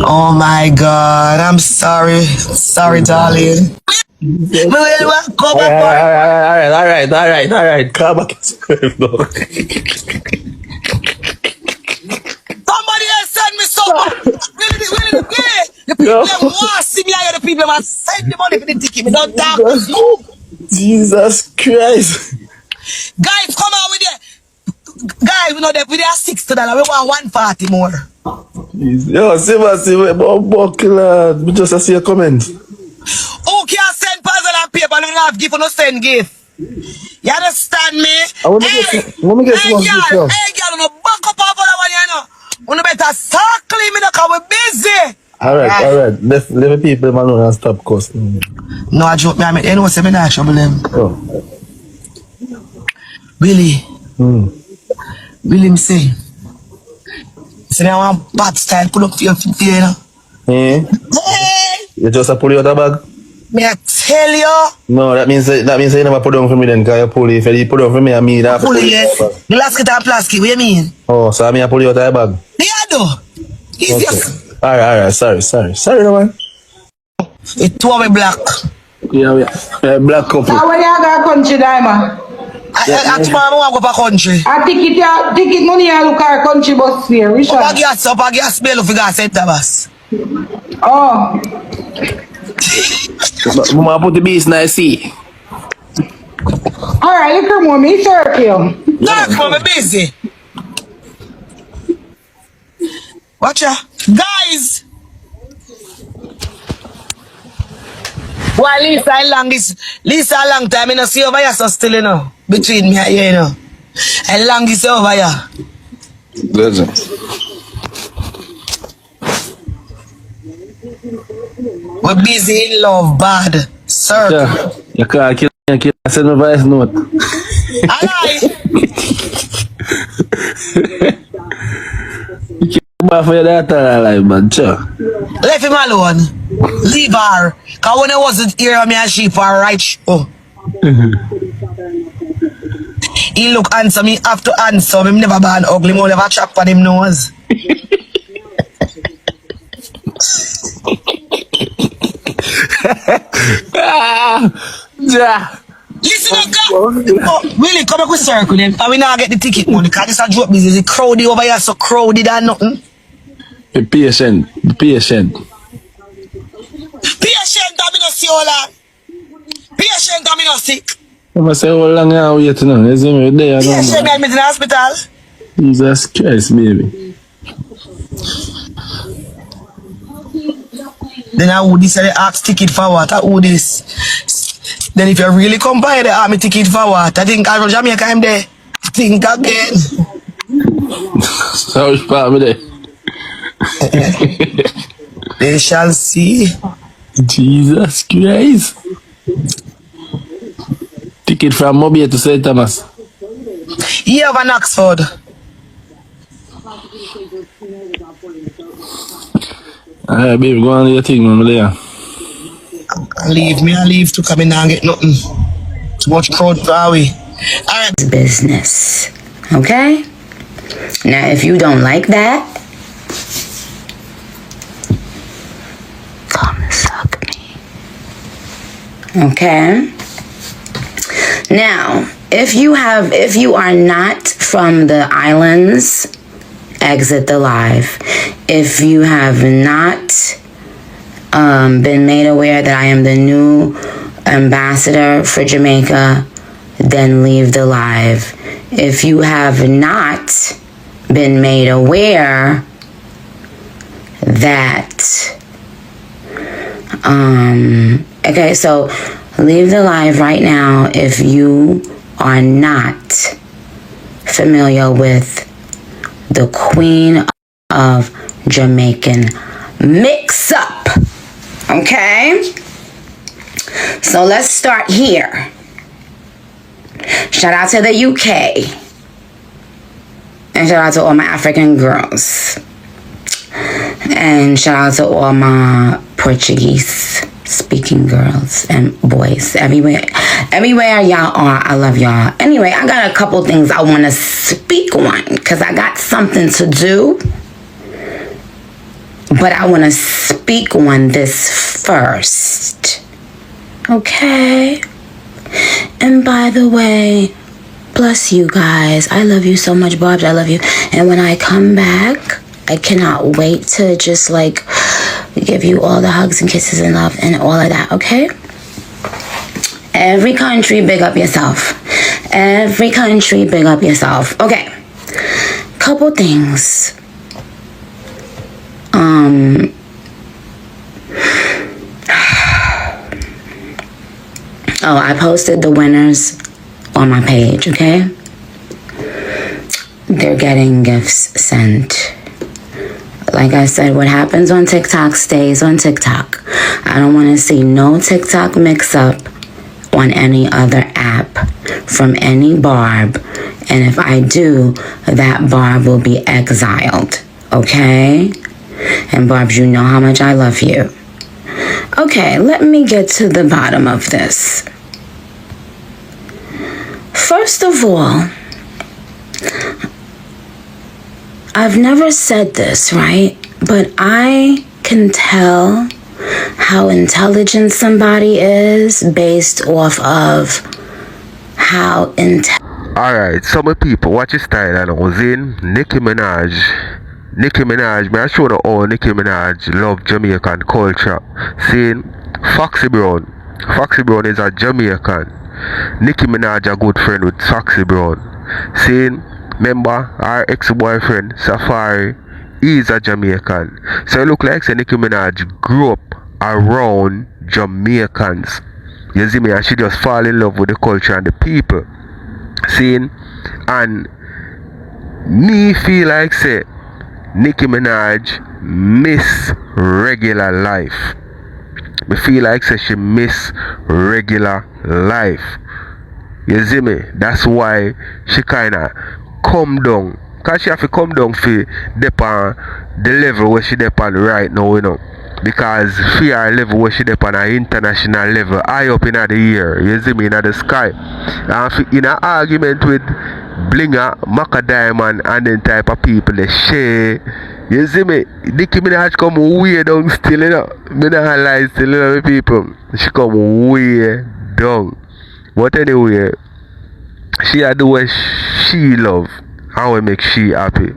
N: Oh my God, I'm sorry. Sorry, darling.
O: Alright. Come back.
N: Somebody else send me some. Really. The people that want to see me here, the people that send the money for the ticket. Me don't talk.
O: Jesus Christ.
N: Guys, come on with it. Guys, we know that we are $60. We want 140 more.
O: Yo, see, buckler. We just see a comment.
N: Who can send puzzle and paper and don't have gift or no send gift? You understand me?
O: Let me get some
N: girl, no back up over that one, you know. You better start clean me because we're busy.
O: Alright. Let the people know and stop costing.
N: No, I joke me. I mean, you know what's me not trouble them.
O: Oh.
N: Willie. Willie, me say. So now I want bad style, pull up for your feet, you know.
O: Hey. You just pull you out of bag?
N: Me I tell you.
O: No, that means you never put down for me then, because you pull it. If you put down for me, I mean that.
N: Pull it, yes. The last get a plastic, what you mean?
O: Oh, so I mean I pull you out of your bag?
N: Yeah, do. It's just.
O: Alright, sorry, no man.
N: It's 2 hours black.
O: Yeah, black couple.
C: How are you going to country, Diamond?
N: Tomorrow I want to go for country.
C: I ticket money I look at country bus fare. Which one?
N: Up a gas bill if you got set bus.
C: Oh.
O: Mama put the beast nice see.
C: Alright, look at me, circle.
N: Look, I'm busy. Watch out. Guys! Why Lisa a long time, you know, see over here so still, you know, between me and you, you know. And long is over here.
O: Legend.
N: We're busy in love, bad. Sir.
O: Yeah. You can't send me voice note.
N: Alright.
O: You can't buy for your daughter alive, man. Sure.
N: Left him alone. Leave her. Because when I wasn't here, me and she for a right show. He look handsome, he have to handsome. Him never born ugly, more never chop on him nose. Listen up, God. Really, come back with circle then. And we now get the ticket money because this is a joke business. It's crowded over here, so crowded and nothing.
O: Be patient.
N: Patient, I'm not see all that. Patient, I'm not sick.
O: I'm say how long you wait now? Is it there?
N: Patient, I'm in the hospital.
O: Jesus Christ, baby.
N: Then I would say the ask ticket for what? I would this. Then if you really come by the army ticket for what? I think I go Jamaica I'm there. think again.
O: So which part of it?
N: They shall see.
O: Jesus Christ. Ticket from Mobile to St. Thomas.
N: You have an Oxford.
O: Alright, baby, go on to your thing, man. There.
N: I leave to come in and get nothing. Too much crowd for we. Alright.
M: Business. Okay? Now, if you don't like that, come suck me. Okay? Now, if you are not from the islands, exit the live. If you have not been made aware that I am the new ambassador for Jamaica, then leave the live. If you have not been made aware that okay, so leave the live right now if you are not familiar with the Queen of Jamaican mix-up. Okay? So let's start here. Shout out to the UK. And shout out to all my African girls. And shout out to all my Portuguese speaking girls and boys. Everywhere y'all are, I love y'all. Anyway, I got a couple things I want to speak on because I got something to do. But I want to speak on this first. Okay? And by the way, bless you guys. I love you so much, barbz. I love you. And when I come back, I cannot wait to just like give you all the hugs and kisses and love and all of that, okay? Every country, big up yourself. Every country, big up yourself. Okay. Couple things. Oh, I posted the winners on my page, okay? They're getting gifts sent. Like I said, what happens on TikTok stays on TikTok. I don't want to see no TikTok mix-up on any other app from any barb. And if I do, that barb will be exiled, okay? And barbz, you know how much I love you. Okay, let me get to the bottom of this. First of all, I've never said this, right? But I can tell how intelligent somebody is based off of how
A: Alright, some people, watch your style and I was in Nikki Minaj, may I show you how Nikki Minaj love Jamaican culture. Saying Foxy Brown is a Jamaican. Nikki Minaj a good friend with Foxy Brown. Saying, remember our ex-boyfriend Safari, he's a Jamaican. So it look like say Nikki Minaj grew up around Jamaicans. You see me, and she just fall in love with the culture and the people. Saying, and me feel like say Nikki Minaj miss regular life. Me feel like say she miss regular life. You see me? That's why she kinda come down. Cause she have to come down for dep on the level where she dep on right now, you know. Because for her level where she dep on an international level, high up in the air, you see me, in the sky. And in an argument with Blinga, Maca Diamond and then type of people, they share. You see me? Nikki Minaj come way down still, you know. Me not lie still, you know, people. She come way down. But anyway, she do what she love and what make she happy.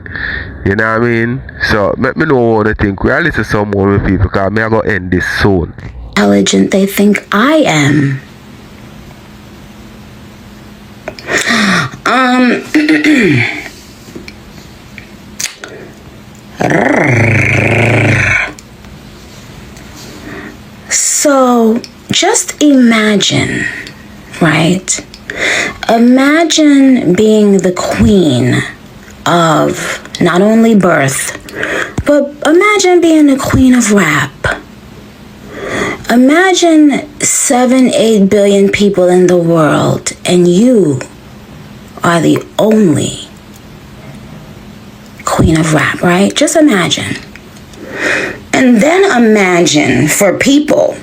A: You know what I mean? So, let me know what I think. We'll listen to some more people because I'm going to end this soon.
M: Intelligent they think I am. So just imagine, right?
P: Imagine being the queen of not only birth, but imagine being the queen of rap. Imagine 7-8 billion people in the world, and you are the only queen of rap, right? Just imagine. And then imagine for people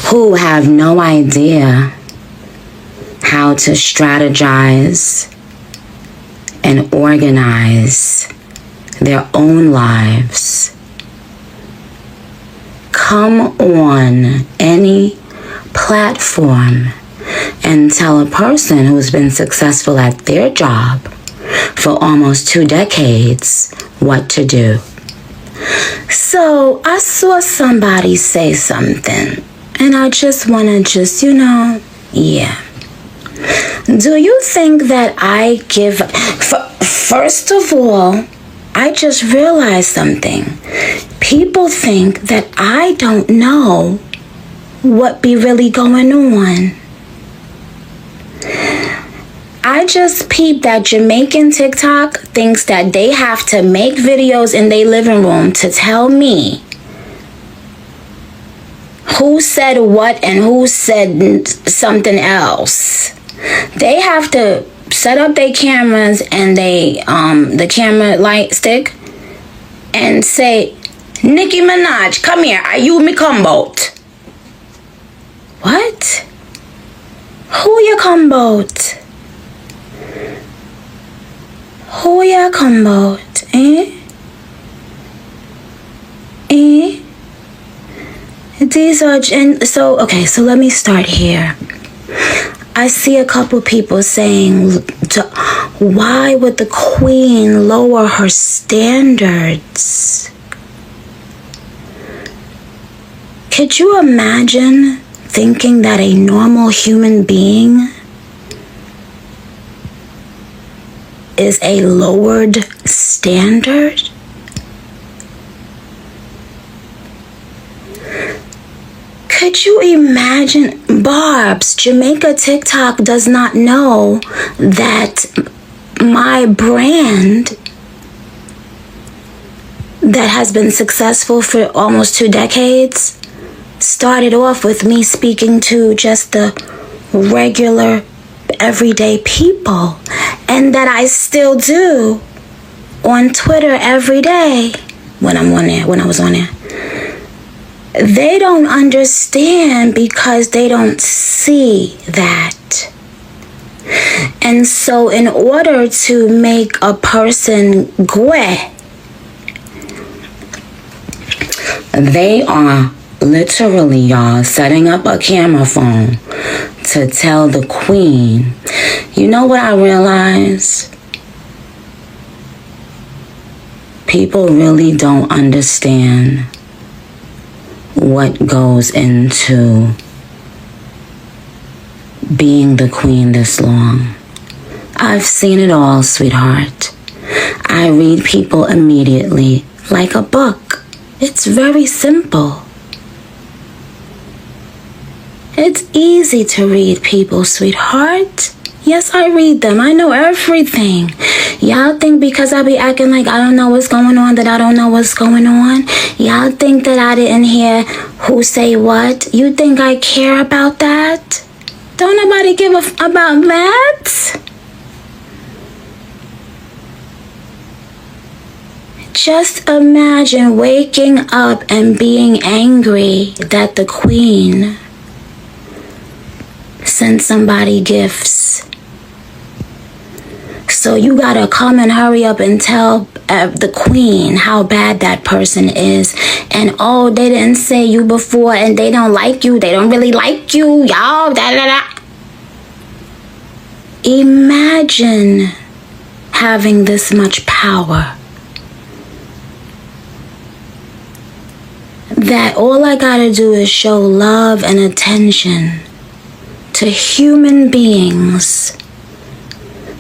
P: who have no idea how to strategize and organize their own lives. Come on any platform and tell a person who's been successful at their job for almost 2 decades what to do. So I saw somebody say something, and I just want to yeah. Do you think that I give... First of all, I just realized something. People think that I don't know what be really going on. I just peeped that Jamaican TikTok thinks that they have to make videos in their living room to tell me who said what and who said something else. They have to set up their cameras and the camera light stick and say, Nikki Minaj, come here, are you me comboat? What? Who you comboat? Who ya comboat? These are, so let me start here. I see a couple people saying, why would the queen lower her standards? Could you imagine thinking that a normal human being is a lowered standard? Could you imagine? Barbz, Jamaica TikTok does not know that my brand that has been successful for almost 2 decades started off with me speaking to just the regular everyday people, and that I still do on Twitter every day when I was on there. They don't understand because they don't see that. And so in order to make a person gue, they are literally, y'all, setting up a camera phone to tell the queen. You know what I realized? People really don't understand what goes into being the queen this long. I've seen it all, sweetheart. I read people immediately like a book. It's very simple. It's easy to read people, sweetheart. Yes, I read them. I know everything. Y'all think because I be acting like I don't know what's going on that I don't know what's going on? Y'all think that I didn't hear who say what? You think I care about that? Don't nobody give a about that? Just imagine waking up and being angry that the queen sent somebody gifts. So you gotta come and hurry up and tell the queen how bad that person is. And oh, they didn't say you before and they don't like you. They don't really like you, y'all. Imagine having this much power. That all I gotta do is show love and attention to human beings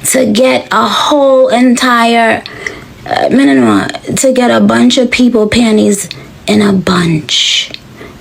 P: to get a whole entire to get a bunch of people panties in a bunch.